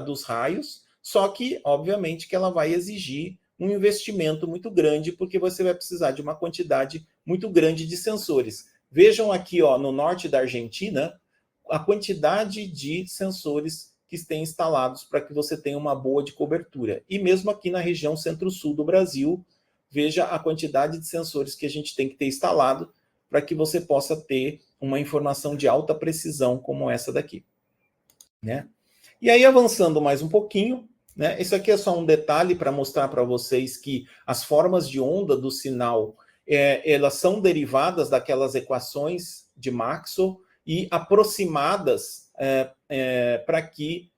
dos raios, só que, obviamente, que ela vai exigir um investimento muito grande, porque você vai precisar de uma quantidade muito grande de sensores. Vejam aqui, no norte da Argentina, a quantidade de sensores que têm instalados para que você tenha uma boa de cobertura. E mesmo aqui na região centro-sul do Brasil, veja a quantidade de sensores que a gente tem que ter instalado para que você possa ter uma informação de alta precisão como essa daqui, né? E aí, avançando mais um pouquinho, né? Isso aqui é só um detalhe para mostrar para vocês que as formas de onda do sinal, elas são derivadas daquelas equações de Maxwell e aproximadas para que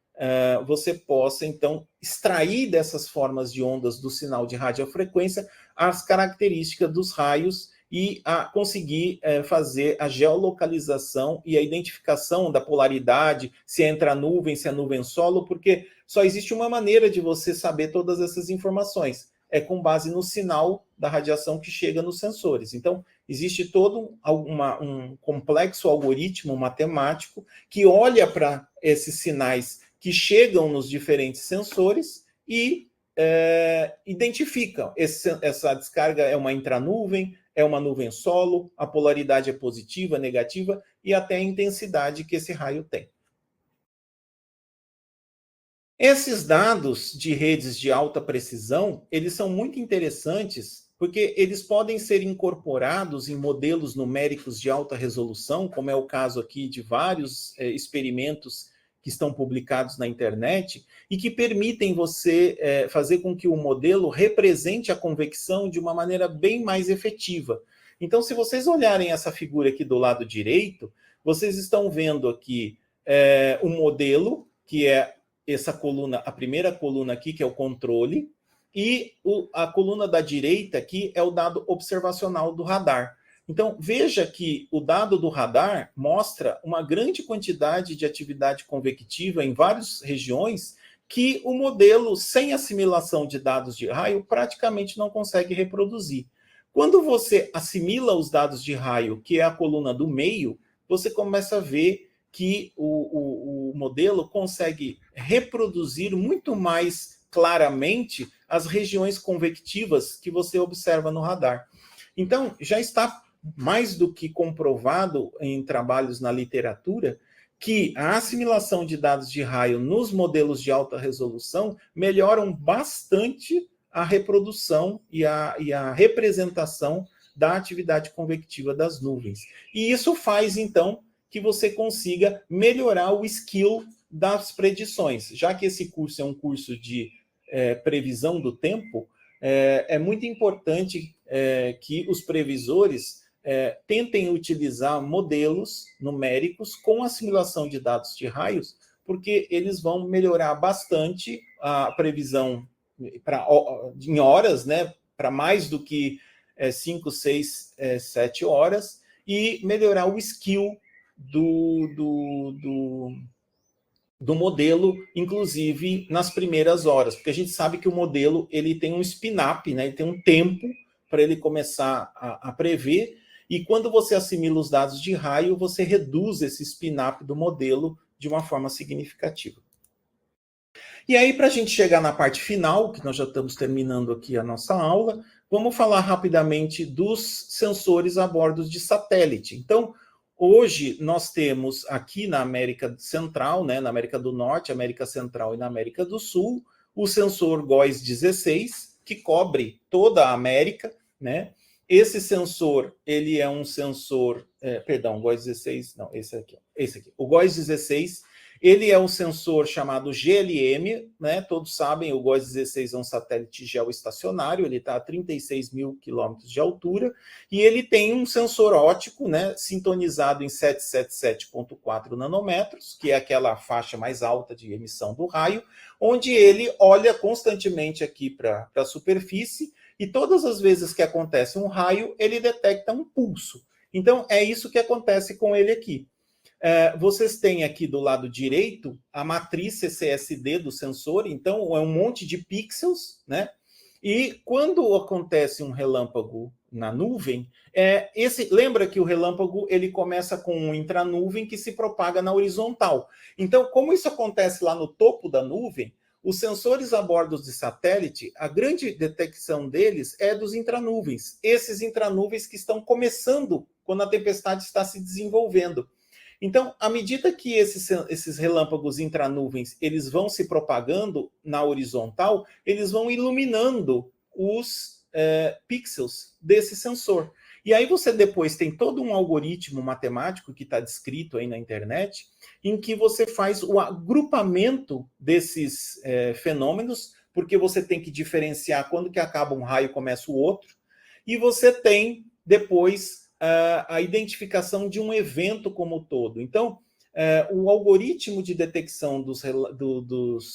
você possa, então, extrair dessas formas de ondas do sinal de radiofrequência as características dos raios e conseguir fazer a geolocalização e a identificação da polaridade, se entra nuvem, se é nuvem solo, porque só existe uma maneira de você saber todas essas informações, é com base no sinal da radiação que chega nos sensores. Então, existe todo um complexo algoritmo matemático que olha para esses sinais que chegam nos diferentes sensores e identificam. Essa descarga é uma intranuvem, é uma nuvem solo, a polaridade é positiva, negativa, e até a intensidade que esse raio tem. Esses dados de redes de alta precisão, eles são muito interessantes, porque eles podem ser incorporados em modelos numéricos de alta resolução, como é o caso aqui de vários experimentos que estão publicados na internet, e que permitem você fazer com que o modelo represente a convecção de uma maneira bem mais efetiva. Então, se vocês olharem essa figura aqui do lado direito, vocês estão vendo aqui um modelo, que é essa coluna, a primeira coluna aqui, que é o controle, e a coluna da direita aqui é o dado observacional do radar. Então, veja que o dado do radar mostra uma grande quantidade de atividade convectiva em várias regiões que o modelo, sem assimilação de dados de raio, praticamente não consegue reproduzir. Quando você assimila os dados de raio, que é a coluna do meio, você começa a ver que o modelo consegue reproduzir muito mais claramente as regiões convectivas que você observa no radar. Então, já está mais do que comprovado em trabalhos na literatura que a assimilação de dados de raio nos modelos de alta resolução melhoram bastante a reprodução e a representação da atividade convectiva das nuvens. E isso faz, então, que você consiga melhorar o skill das predições. Já que esse curso é um curso de previsão do tempo, é muito importante que os previsores tentem utilizar modelos numéricos com assimilação de dados de raios, porque eles vão melhorar bastante a previsão em horas, né, para mais do que 5, 6, 7 horas, e melhorar o skill do modelo, inclusive nas primeiras horas, porque a gente sabe que o modelo ele tem um spin-up, né, ele tem um tempo para ele começar a prever, e quando você assimila os dados de raio, você reduz esse spin-up do modelo de uma forma significativa. E aí, para a gente chegar na parte final, que nós já estamos terminando aqui a nossa aula, vamos falar rapidamente dos sensores a bordo de satélite. Então, hoje nós temos aqui na América Central, né, na América do Norte, América Central e na América do Sul, o sensor GOES-16, que cobre toda a América, né? Esse sensor, ele é um sensor, GOES-16, não, esse aqui. O GOES-16, ele é um sensor chamado GLM, né? Todos sabem, o GOES-16 é um satélite geoestacionário, ele está a 36 mil quilômetros de altura, e ele tem um sensor óptico, né, sintonizado em 777.4 nanômetros, que é aquela faixa mais alta de emissão do raio, onde ele olha constantemente aqui para a superfície, e todas as vezes que acontece um raio, ele detecta um pulso. Então, é isso que acontece com ele aqui. Vocês têm aqui do lado direito a matriz CCSD do sensor, então é um monte de pixels, né? E quando acontece um relâmpago na nuvem, lembra que o relâmpago ele começa com um intranuvem que se propaga na horizontal. Então, como isso acontece lá no topo da nuvem, os sensores a bordo de satélite, a grande detecção deles é dos intranuvens. Esses intranuvens que estão começando quando a tempestade está se desenvolvendo. Então, à medida que esses relâmpagos intranuvens eles vão se propagando na horizontal, eles vão iluminando os pixels desse sensor. E aí você depois tem todo um algoritmo matemático que está descrito aí na internet, em que você faz o agrupamento desses fenômenos, porque você tem que diferenciar quando que acaba um raio e começa o outro, e você tem depois a identificação de um evento como um todo. Então, o algoritmo de detecção dos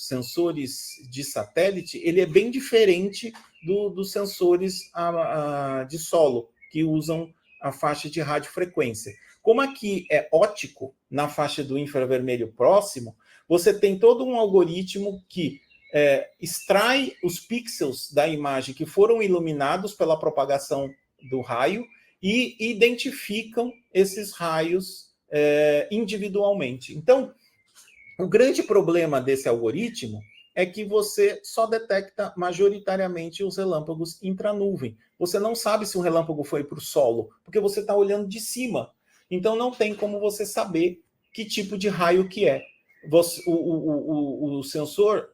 sensores de satélite, ele é bem diferente dos sensores de solo, que usam a faixa de radiofrequência. Como aqui é óptico, na faixa do infravermelho próximo, você tem todo um algoritmo que extrai os pixels da imagem que foram iluminados pela propagação do raio e identificam esses raios individualmente. Então, o grande problema desse algoritmo é que você só detecta majoritariamente os relâmpagos intranuvem. Você não sabe se um relâmpago foi para o solo, porque você está olhando de cima. Então, não tem como você saber que tipo de raio que é. O sensor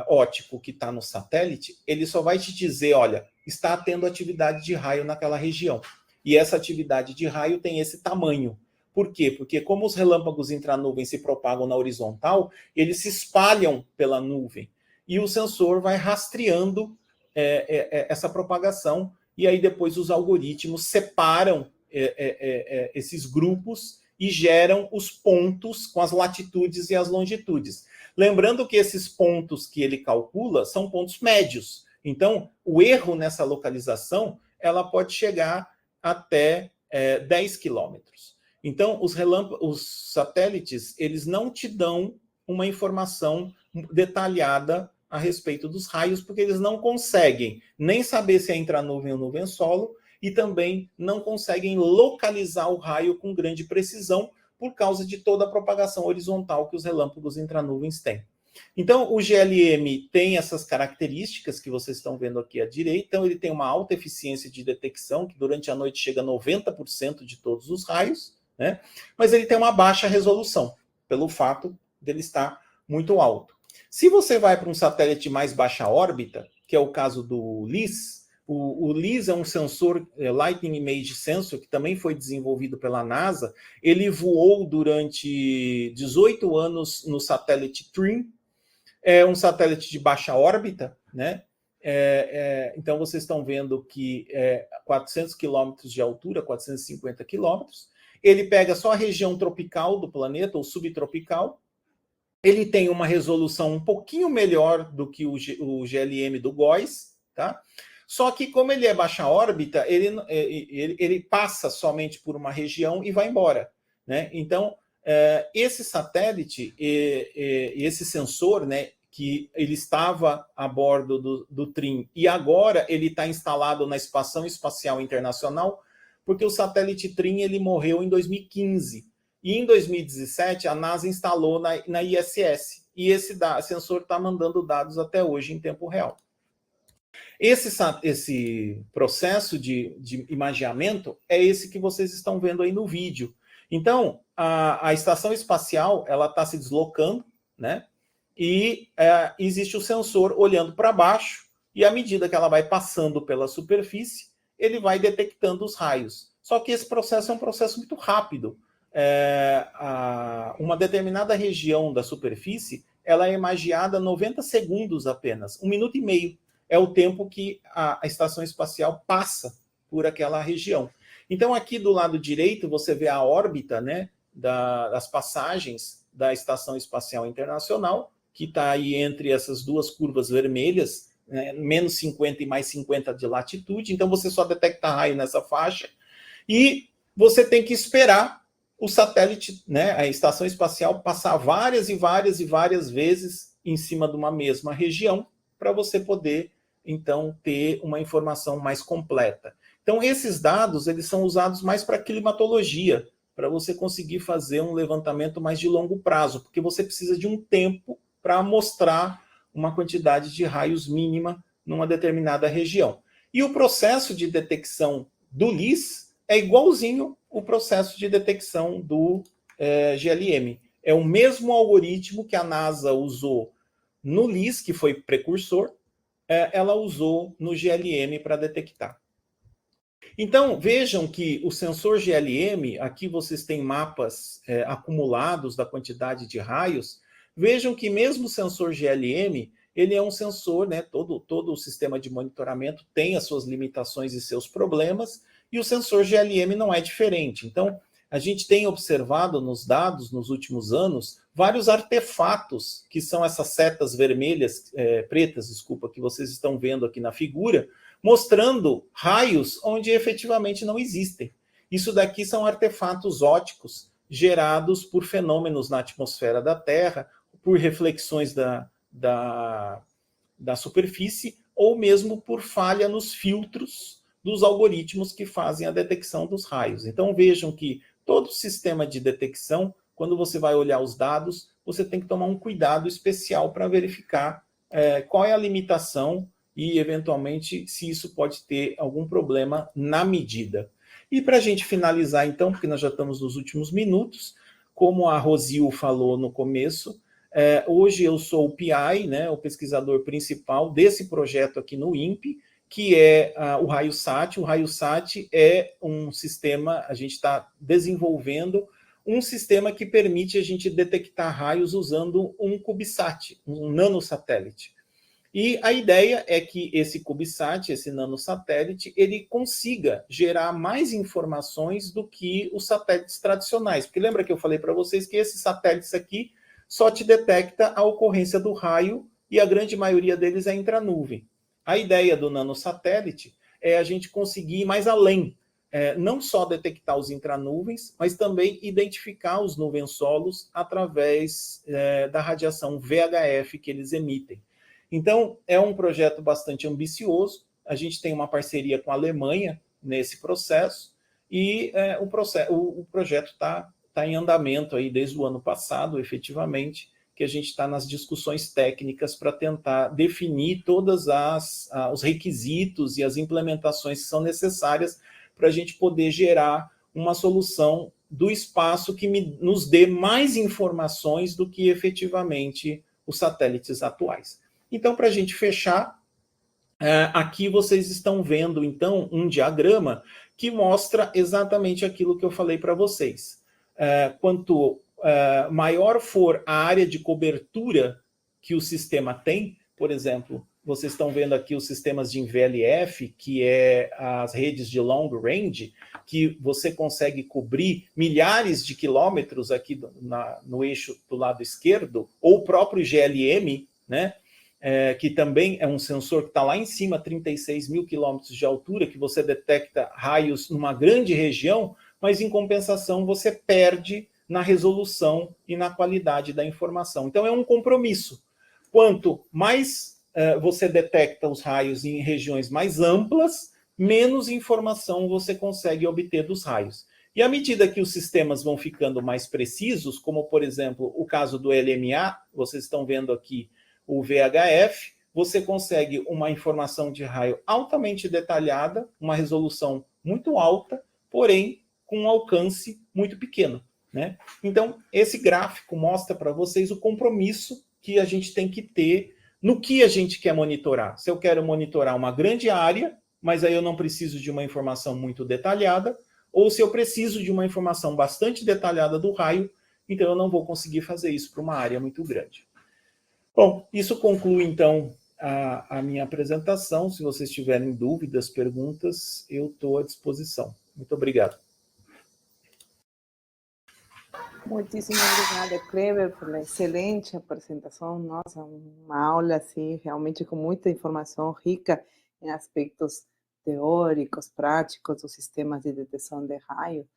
óptico que está no satélite, ele só vai te dizer, olha, está tendo atividade de raio naquela região. E essa atividade de raio tem esse tamanho. Por quê? Porque como os relâmpagos intranuvem se propagam na horizontal, eles se espalham pela nuvem. E o sensor vai rastreando essa propagação, e aí depois os algoritmos separam esses grupos e geram os pontos com as latitudes e as longitudes. Lembrando que esses pontos que ele calcula são pontos médios. Então, o erro nessa localização, ela pode chegar até 10 quilômetros. Então, os satélites, eles não te dão uma informação detalhada a respeito dos raios, porque eles não conseguem nem saber se é intranuvem ou nuvem solo, e também não conseguem localizar o raio com grande precisão, por causa de toda a propagação horizontal que os relâmpagos intranuvens têm. Então, o GLM tem essas características que vocês estão vendo aqui à direita. Então, ele tem uma alta eficiência de detecção, que durante a noite chega a 90% de todos os raios, né? Mas ele tem uma baixa resolução, pelo fato dele estar muito alto. Se você vai para um satélite mais baixa órbita, que é o caso do LIS, o LIS é um sensor, Lightning Image Sensor, que também foi desenvolvido pela NASA. Ele voou durante 18 anos no satélite TRIM, é um satélite de baixa órbita, né? então vocês estão vendo que 400 quilômetros de altura, 450 quilômetros. Ele pega só a região tropical do planeta, ou subtropical. Ele tem uma resolução um pouquinho melhor do que o GLM do GOES, tá? Só que, como ele é baixa órbita, ele passa somente por uma região e vai embora, né? Então, esse satélite, esse sensor, né, que ele estava a bordo do TRIM e agora ele está instalado na Estação Espacial Internacional, porque o satélite TRIM ele morreu em 2015. E em 2017, a NASA instalou na ISS. E esse sensor está mandando dados até hoje em tempo real. Esse processo de imageamento é esse que vocês estão vendo aí no vídeo. Então, a estação espacial ela está se deslocando, né? E existe o sensor olhando para baixo, e à medida que ela vai passando pela superfície, ele vai detectando os raios. Só que esse processo é um processo muito rápido. Uma determinada região da superfície ela é imagiada 90 segundos apenas, 1 minuto e meio é o tempo que a estação espacial passa por aquela região. Então aqui do lado direito você vê a órbita, né, das passagens da Estação Espacial Internacional, que está aí entre essas duas curvas vermelhas, né, menos 50 e mais 50 de latitude, então você só detecta raio nessa faixa, e você tem que esperar o satélite, né, a estação espacial, passar várias e várias e várias vezes em cima de uma mesma região para você poder, então, ter uma informação mais completa. Então, esses dados eles são usados mais para climatologia, para você conseguir fazer um levantamento mais de longo prazo, porque você precisa de um tempo para mostrar uma quantidade de raios mínima numa determinada região. E o processo de detecção do LIS é igualzinho o processo de detecção do GLM. É o mesmo algoritmo que a NASA usou no LIS, que foi precursor, ela usou no GLM para detectar. Então, vejam que o sensor GLM, aqui vocês têm mapas acumulados da quantidade de raios, vejam que mesmo o sensor GLM, ele é um sensor, né, todo o sistema de monitoramento tem as suas limitações e seus problemas, e o sensor GLM não é diferente. Então, a gente tem observado nos dados, nos últimos anos, vários artefatos, que são essas setas vermelhas, pretas, desculpa, que vocês estão vendo aqui na figura, mostrando raios onde efetivamente não existem. Isso daqui são artefatos ópticos gerados por fenômenos na atmosfera da Terra, por reflexões da superfície, ou mesmo por falha nos filtros dos algoritmos que fazem a detecção dos raios. Então vejam que todo sistema de detecção, quando você vai olhar os dados, você tem que tomar um cuidado especial para verificar qual é a limitação e, eventualmente, se isso pode ter algum problema na medida. E para a gente finalizar, então, porque nós já estamos nos últimos minutos, como a Rosil falou no começo, hoje eu sou o PI, né, o pesquisador principal desse projeto aqui no INPE, que é o RaioSat. O RaioSat é um sistema, a gente está desenvolvendo um sistema que permite a gente detectar raios usando um CubeSat, um nanosatélite. E a ideia é que esse CubeSat, esse nanosatélite, ele consiga gerar mais informações do que os satélites tradicionais. Porque lembra que eu falei para vocês que esses satélites aqui só te detecta a ocorrência do raio e a grande maioria deles é intranuvem. A ideia do nanosatélite é a gente conseguir ir mais além, não só detectar os intranuvens, mas também identificar os nuvensolos através da radiação VHF que eles emitem. Então, é um projeto bastante ambicioso, a gente tem uma parceria com a Alemanha nesse processo, e o projeto está em andamento aí desde o ano passado, efetivamente, que a gente está nas discussões técnicas para tentar definir todos os requisitos e as implementações que são necessárias para a gente poder gerar uma solução do espaço que nos dê mais informações do que efetivamente os satélites atuais. Então, para a gente fechar, aqui vocês estão vendo, então, um diagrama que mostra exatamente aquilo que eu falei para vocês. Quanto maior for a área de cobertura que o sistema tem, por exemplo, vocês estão vendo aqui os sistemas de VLF, que é as redes de long range, que você consegue cobrir milhares de quilômetros aqui no eixo do lado esquerdo, ou o próprio GLM, né? Que também é um sensor que está lá em cima, 36 mil quilômetros de altura, que você detecta raios numa grande região, mas em compensação você perde na resolução e na qualidade da informação. Então é um compromisso. Quanto mais você detecta os raios em regiões mais amplas, menos informação você consegue obter dos raios. E à medida que os sistemas vão ficando mais precisos, como por exemplo o caso do LMA, vocês estão vendo aqui o VHF, você consegue uma informação de raio altamente detalhada, uma resolução muito alta, porém com um alcance muito pequeno, né? Então, esse gráfico mostra para vocês o compromisso que a gente tem que ter no que a gente quer monitorar. Se eu quero monitorar uma grande área, mas aí eu não preciso de uma informação muito detalhada, ou se eu preciso de uma informação bastante detalhada do raio, então eu não vou conseguir fazer isso para uma área muito grande. Bom, isso conclui, então, a minha apresentação. Se vocês tiverem dúvidas, perguntas, eu estou à disposição. Muito obrigado. Muitíssimo obrigada, Kleber, pela excelente apresentação. Nossa, uma aula, assim, realmente com muita informação rica em aspectos teóricos, práticos dos sistemas de detecção de raio.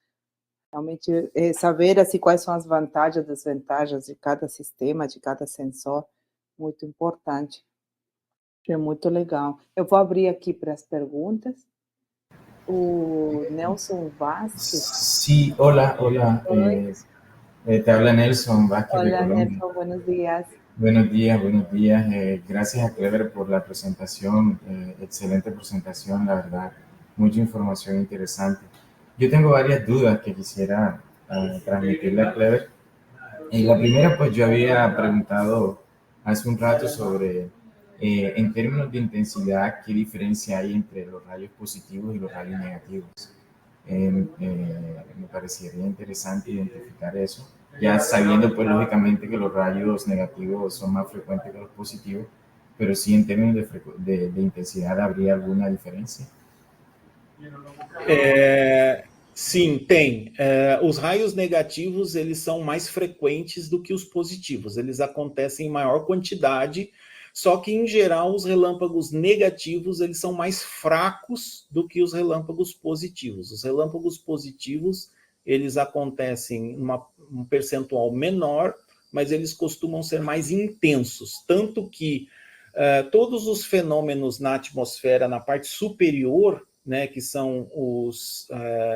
Realmente, saber, assim, quais são as vantagens e desvantagens de cada sistema, de cada sensor, muito importante. É muito legal. Eu vou abrir aqui para as perguntas. O Nelson Vázquez. Sí, hola. Te habla Nelson Vázquez de Hola, Colombia. Nelson, buenos días. Buenos días. Gracias a Kleber por la presentación. Excelente presentación, la verdad. Mucha información interesante. Yo tengo varias dudas que quisiera transmitirle a Kleber. La primera, pues yo había preguntado hace un rato sobre, en términos de intensidad, qué diferencia hay entre los rayos positivos y los rayos negativos. Me parecería interesante identificar eso, ya sabiendo pues lógicamente que los rayos negativos son más frecuentes que los positivos, pero sí en términos de intensidad, ¿habría alguna diferencia? Sim, tem. Os raios negativos, eles são mais frequentes do que os positivos. Eles acontecem em maior quantidade, só que, em geral, os relâmpagos negativos, eles são mais fracos do que os relâmpagos positivos. Os relâmpagos positivos, eles acontecem em um percentual menor, mas eles costumam ser mais intensos. Tanto que todos os fenômenos na atmosfera, na parte superior, né, que são os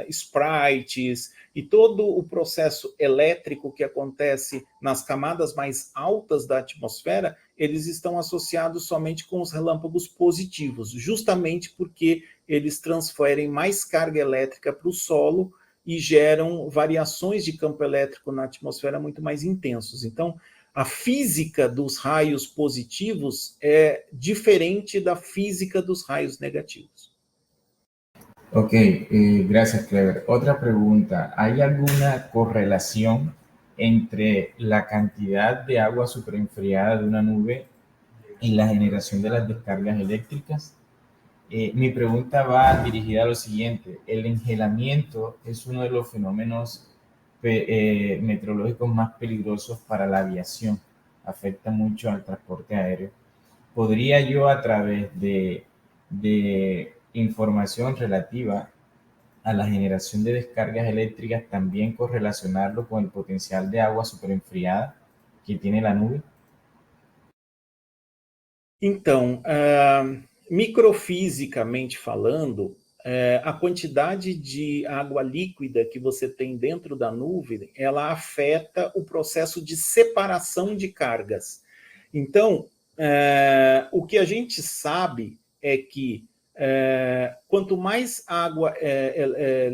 sprites e todo o processo elétrico que acontece nas camadas mais altas da atmosfera, eles estão associados somente com os relâmpagos positivos, justamente porque eles transferem mais carga elétrica para o solo e geram variações de campo elétrico na atmosfera muito mais intensos. Então, a física dos raios positivos é diferente da física dos raios negativos. Ok, gracias, Kleber. Otra pregunta, ¿hay alguna correlación entre la cantidad de agua superenfriada de una nube y la generación de las descargas eléctricas? Mi pregunta va dirigida a lo siguiente. El engelamiento es uno de los fenómenos meteorológicos más peligrosos para la aviación. Afecta mucho al transporte aéreo. ¿Podría yo, a través de información relativa a la generación de descargas eléctricas, también correlacionarlo con el potencial de agua superenfriada que tiene la nube? Então, microfisicamente falando, a quantidade de água líquida que você tem dentro da nuvem, ela afeta o processo de separação de cargas. Então, o que a gente sabe é que quanto mais água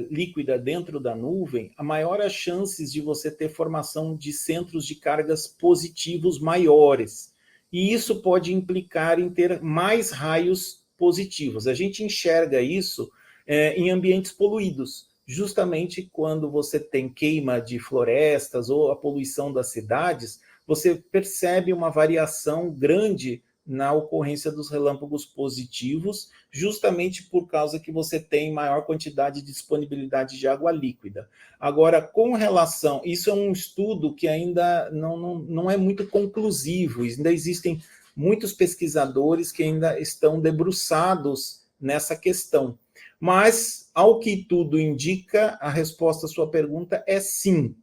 líquida dentro da nuvem, a maior as chances de você ter formação de centros de cargas positivos maiores. E isso pode implicar em ter mais raios positivos. A gente enxerga isso em ambientes poluídos, justamente quando você tem queima de florestas ou a poluição das cidades, você percebe uma variação grande na ocorrência dos relâmpagos positivos, justamente por causa que você tem maior quantidade de disponibilidade de água líquida. Agora, com relação... Isso é um estudo que ainda não é muito conclusivo, ainda existem muitos pesquisadores que ainda estão debruçados nessa questão. Mas, ao que tudo indica, a resposta à sua pergunta é sim.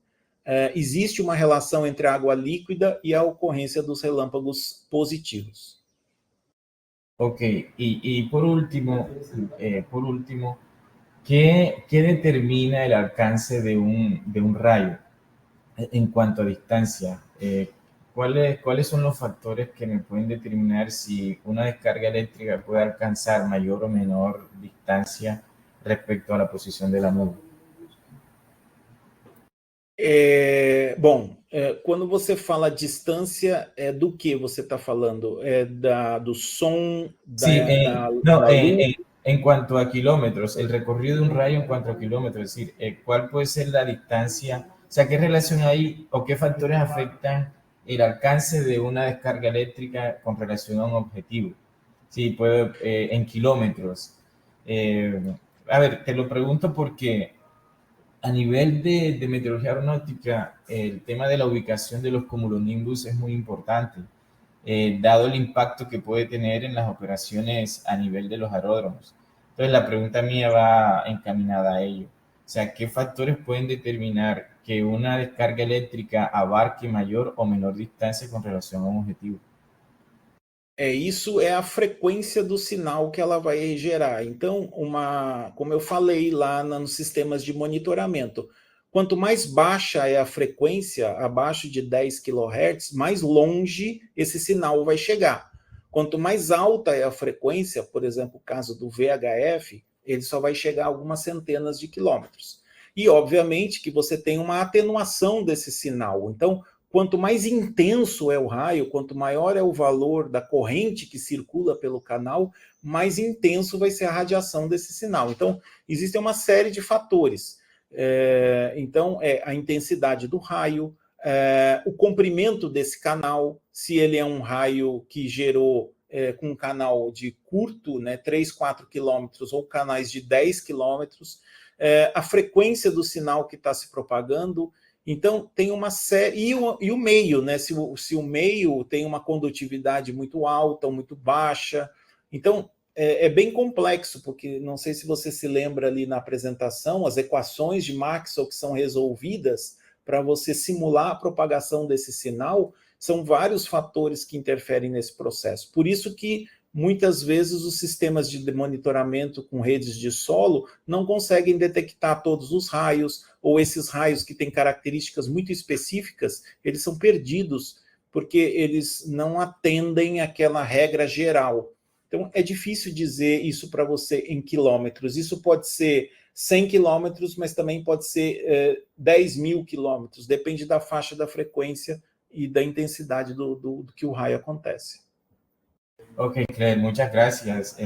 Existe uma relação entre a água líquida e a ocorrência dos relâmpagos positivos. Ok, y por último, ¿qué determina el alcance de un rayo en cuanto a distancia? ¿Cuáles son los factores que me pueden determinar si una descarga eléctrica puede alcanzar mayor o menor distancia respecto a la posición de la nube? Quando você fala distância, do que você está falando? Do som Sí, da luz? en cuanto a kilómetros, el recorrido de un rayo en cuanto a kilómetros, es decir, ¿cuál puede ser la distancia? O sea, ¿qué relación hay o qué factores afectan el alcance de una descarga eléctrica con relación a un objetivo? Sí, puede, en kilómetros. A ver, te lo pregunto porque a nivel de meteorología aeronáutica, el tema de la ubicación de los cumulonimbus es muy importante, dado el impacto que puede tener en las operaciones a nivel de los aeródromos. Entonces, la pregunta mía va encaminada a ello. O sea, ¿qué factores pueden determinar que una descarga eléctrica abarque mayor o menor distancia con relación a un objetivo? Isso é a frequência do sinal que ela vai gerar. Então, como eu falei lá nos sistemas de monitoramento, quanto mais baixa é a frequência, abaixo de 10 kHz, mais longe esse sinal vai chegar. Quanto mais alta é a frequência, por exemplo, o caso do VHF, ele só vai chegar a algumas centenas de quilômetros. E, obviamente, que você tem uma atenuação desse sinal. Então, quanto mais intenso é o raio, quanto maior é o valor da corrente que circula pelo canal, mais intenso vai ser a radiação desse sinal. Então, existe uma série de fatores. Então, a intensidade do raio, o comprimento desse canal, se ele é um raio que gerou com um canal de curto, 3, 4 quilômetros, ou canais de 10 quilômetros, a frequência do sinal que está se propagando. Então, tem uma série... E o meio, se o meio tem uma condutividade muito alta ou muito baixa. Então, é bem complexo, porque não sei se você se lembra ali na apresentação, as equações de Maxwell que são resolvidas para você simular a propagação desse sinal, são vários fatores que interferem nesse processo. Por isso que, muitas vezes, os sistemas de monitoramento com redes de solo não conseguem detectar todos os raios, ou esses raios que têm características muito específicas, eles são perdidos, porque eles não atendem àquela regra geral. Então, é difícil dizer isso para você em quilômetros. Isso pode ser 100 quilômetros, mas também pode ser 10 mil quilômetros. Depende da faixa da frequência e da intensidade do que o raio acontece. Ok, Claire, muchas gracias.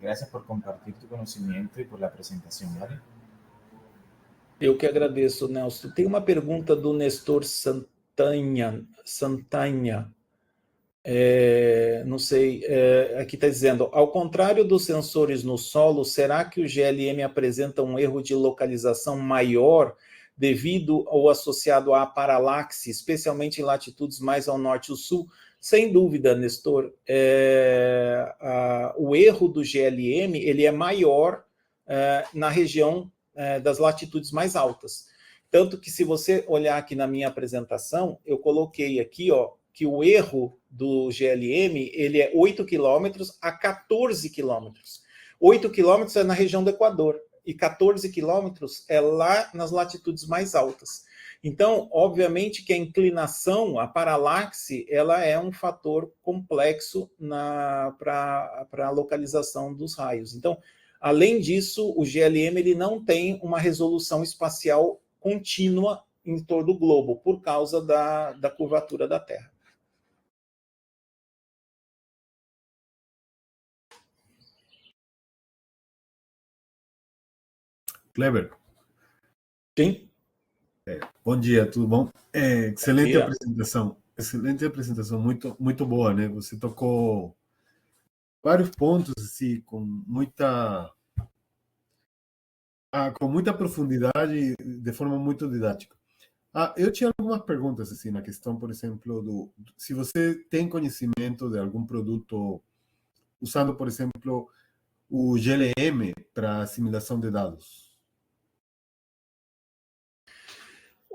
Gracias por compartir tu conocimiento y por la presentación, ¿vale? Eu que agradeço, Nelson. Tem uma pergunta do Nestor Santana. Não sei, aqui está dizendo, ao contrário dos sensores no solo, será que o GLM apresenta um erro de localização maior devido ou associado à paralaxe, especialmente em latitudes mais ao norte e ao sul? Sem dúvida, Nestor, o erro do GLM ele é maior na região das latitudes mais altas. Tanto que, se você olhar aqui na minha apresentação, eu coloquei aqui, que o erro do GLM ele é 8 quilômetros a 14 quilômetros. 8 quilômetros é na região do Equador e 14 quilômetros é lá nas latitudes mais altas. Então, obviamente que a inclinação, a paralaxe, ela é um fator complexo para a localização dos raios. Então, além disso, o GLM ele não tem uma resolução espacial contínua em torno do globo, por causa da curvatura da Terra. Kleber. Sim. Bom dia, tudo bom? Excelente apresentação. excelente apresentação, muito boa, né? Você tocou vários pontos assim, com muita profundidade, de forma muito didática. Eu tinha algumas perguntas assim na questão, por exemplo, se você tem conhecimento de algum produto usando, por exemplo, o GLM para assimilação de dados.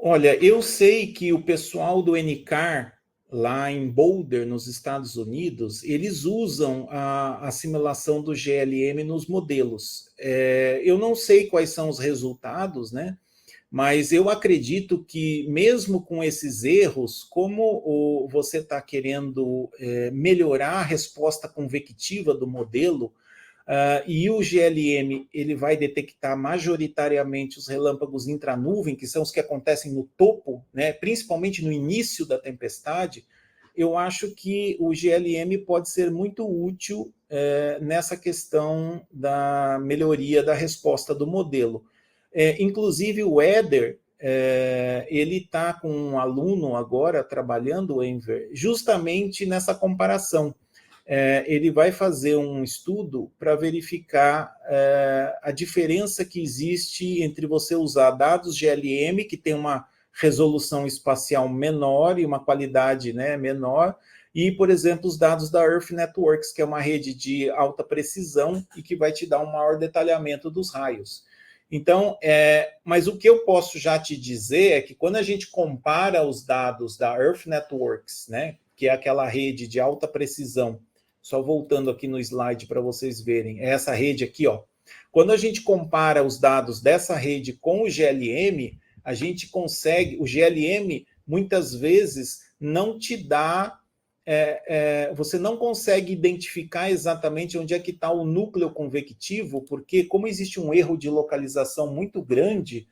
Olha, eu sei que o pessoal do NCAR, lá em Boulder, nos Estados Unidos, eles usam a assimilação do GLM nos modelos. Eu não sei quais são os resultados, né? Mas eu acredito que, mesmo com esses erros, como você está querendo melhorar a resposta convectiva do modelo, e o GLM ele vai detectar majoritariamente os relâmpagos intranuvem, que são os que acontecem no topo, né, principalmente no início da tempestade, eu acho que o GLM pode ser muito útil nessa questão da melhoria da resposta do modelo. Inclusive o Éder, ele está com um aluno agora trabalhando, Enver, justamente nessa comparação. Ele vai fazer um estudo para verificar a diferença que existe entre você usar dados GLM, que tem uma resolução espacial menor e uma qualidade, né, menor, e, por exemplo, os dados da Earth Networks, que é uma rede de alta precisão e que vai te dar um maior detalhamento dos raios. Então, mas o que eu posso já te dizer é que quando a gente compara os dados da Earth Networks, né, que é aquela rede de alta precisão, só voltando aqui no slide para vocês verem, é essa rede aqui, ó. Quando a gente compara os dados dessa rede com o GLM, a gente consegue, o GLM muitas vezes não te dá, você não consegue identificar exatamente onde é que está o núcleo convectivo, porque como existe um erro de localização muito grande,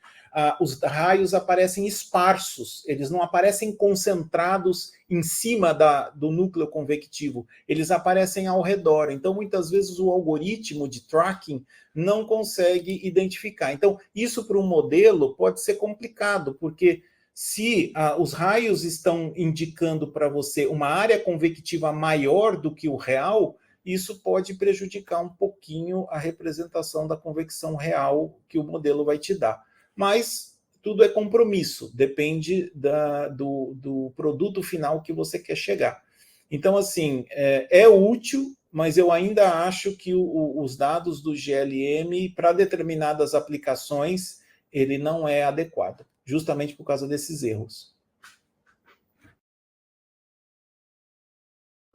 os raios aparecem esparsos, eles não aparecem concentrados em cima do núcleo convectivo, eles aparecem ao redor. Então, muitas vezes, o algoritmo de tracking não consegue identificar. Então, isso para um modelo pode ser complicado, porque se os raios estão indicando para você uma área convectiva maior do que o real, isso pode prejudicar um pouquinho a representação da convecção real que o modelo vai te dar. Mas tudo é compromisso, depende do produto final que você quer chegar. Então, assim, é útil, mas eu ainda acho que os dados do GLM, para determinadas aplicações, ele não é adequado, justamente por causa desses erros.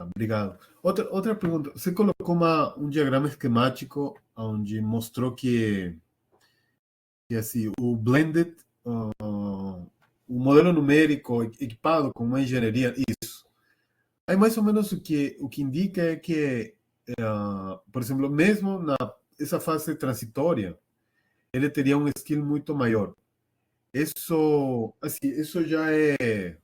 Obrigado. Outra pergunta. Você colocou um diagrama esquemático onde mostrou que assim, o blended, o modelo numérico equipado com uma engenharia, isso. Aí mais ou menos o que indica é que, por exemplo, mesmo nessa fase transitória, ele teria um skill muito maior. Isso, assim, isso já é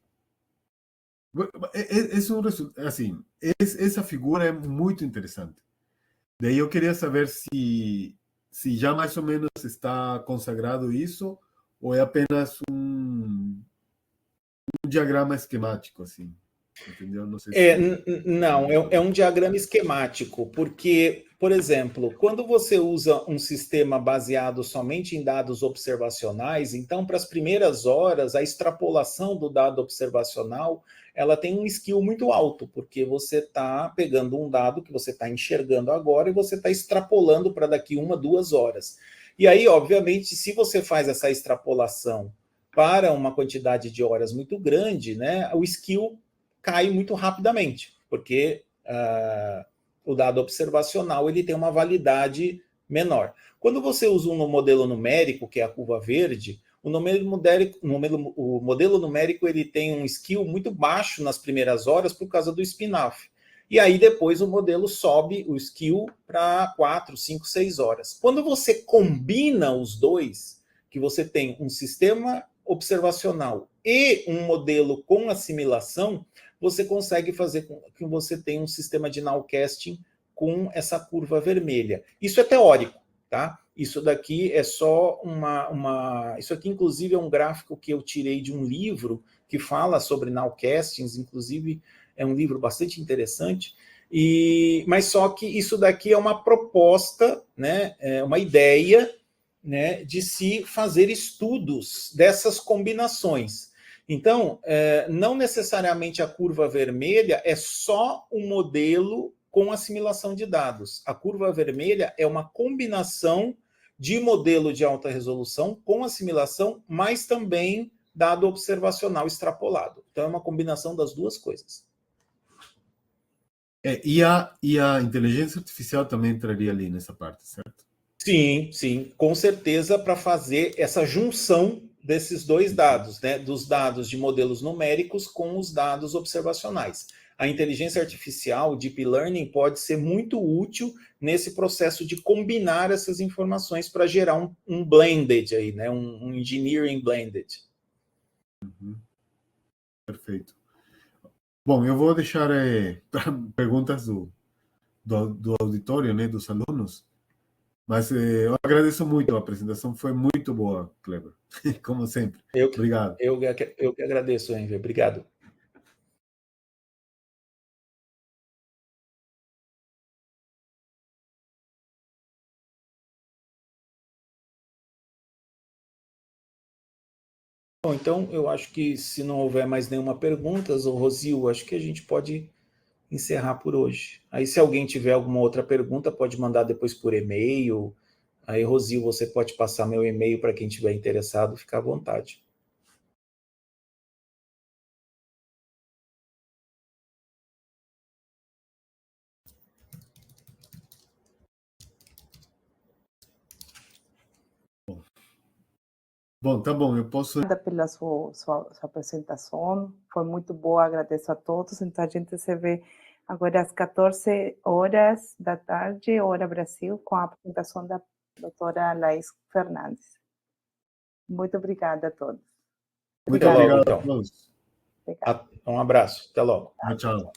assim, essa figura é muito interessante. Daí eu queria saber se já mais ou menos está consagrado isso ou é apenas um diagrama esquemático, assim. Entendeu? Não sei se... Não, é um diagrama esquemático, porque, por exemplo, quando você usa um sistema baseado somente em dados observacionais, então, para as primeiras horas, a extrapolação do dado observacional, ela tem um skill muito alto, porque você está pegando um dado que você está enxergando agora e você está extrapolando para daqui 1, 2 horas. E aí, obviamente, se você faz essa extrapolação para uma quantidade de horas muito grande, né, o skill cai muito rapidamente, porque o dado observacional ele tem uma validade menor. Quando você usa um modelo numérico, que é a curva verde, o modelo numérico ele tem um skill muito baixo nas primeiras horas por causa do spin-off. E aí depois o modelo sobe o skill para 4, 5, 6 horas. Quando você combina os dois, que você tem um sistema observacional e um modelo com assimilação, você consegue fazer com que você tenha um sistema de nowcasting com essa curva vermelha. Isso é teórico, tá? Isso daqui é só isso aqui, inclusive, é um gráfico que eu tirei de um livro que fala sobre nowcastings, inclusive é um livro bastante interessante, mas só que isso daqui é uma proposta, né, é uma ideia, né, de se fazer estudos dessas combinações. Então, não necessariamente a curva vermelha é só um modelo com assimilação de dados. A curva vermelha é uma combinação de modelo de alta resolução com assimilação, mas também dado observacional extrapolado. Então, é uma combinação das duas coisas. E a inteligência artificial também entraria ali nessa parte, certo? Sim, sim, com certeza, para fazer essa junção desses dois dados, né, dos dados de modelos numéricos com os dados observacionais. A inteligência artificial, o deep learning, pode ser muito útil nesse processo de combinar essas informações para gerar um blended aí, né, um engineering blended. Perfeito. Bom, eu vou deixar perguntas do auditório, né, dos alunos, mas eu agradeço muito, a apresentação foi muito boa, Kleber, como sempre. Obrigado. Eu que agradeço, Enver. Obrigado. Bom, então eu acho que se não houver mais nenhuma pergunta, Rosil, acho que a gente pode encerrar por hoje. Aí se alguém tiver alguma outra pergunta, pode mandar depois por e-mail. Aí, Rosil, você pode passar meu e-mail para quem estiver interessado, fica à vontade. Bom, tá bom, eu posso... Obrigada pela sua apresentação, foi muito boa, agradeço a todos. Então, a gente se vê agora às 14 horas da tarde, hora Brasil, com a apresentação da doutora Laís Fernandes. Muito obrigada a todos. Muito obrigado a todos. Um abraço, até logo. Tchau.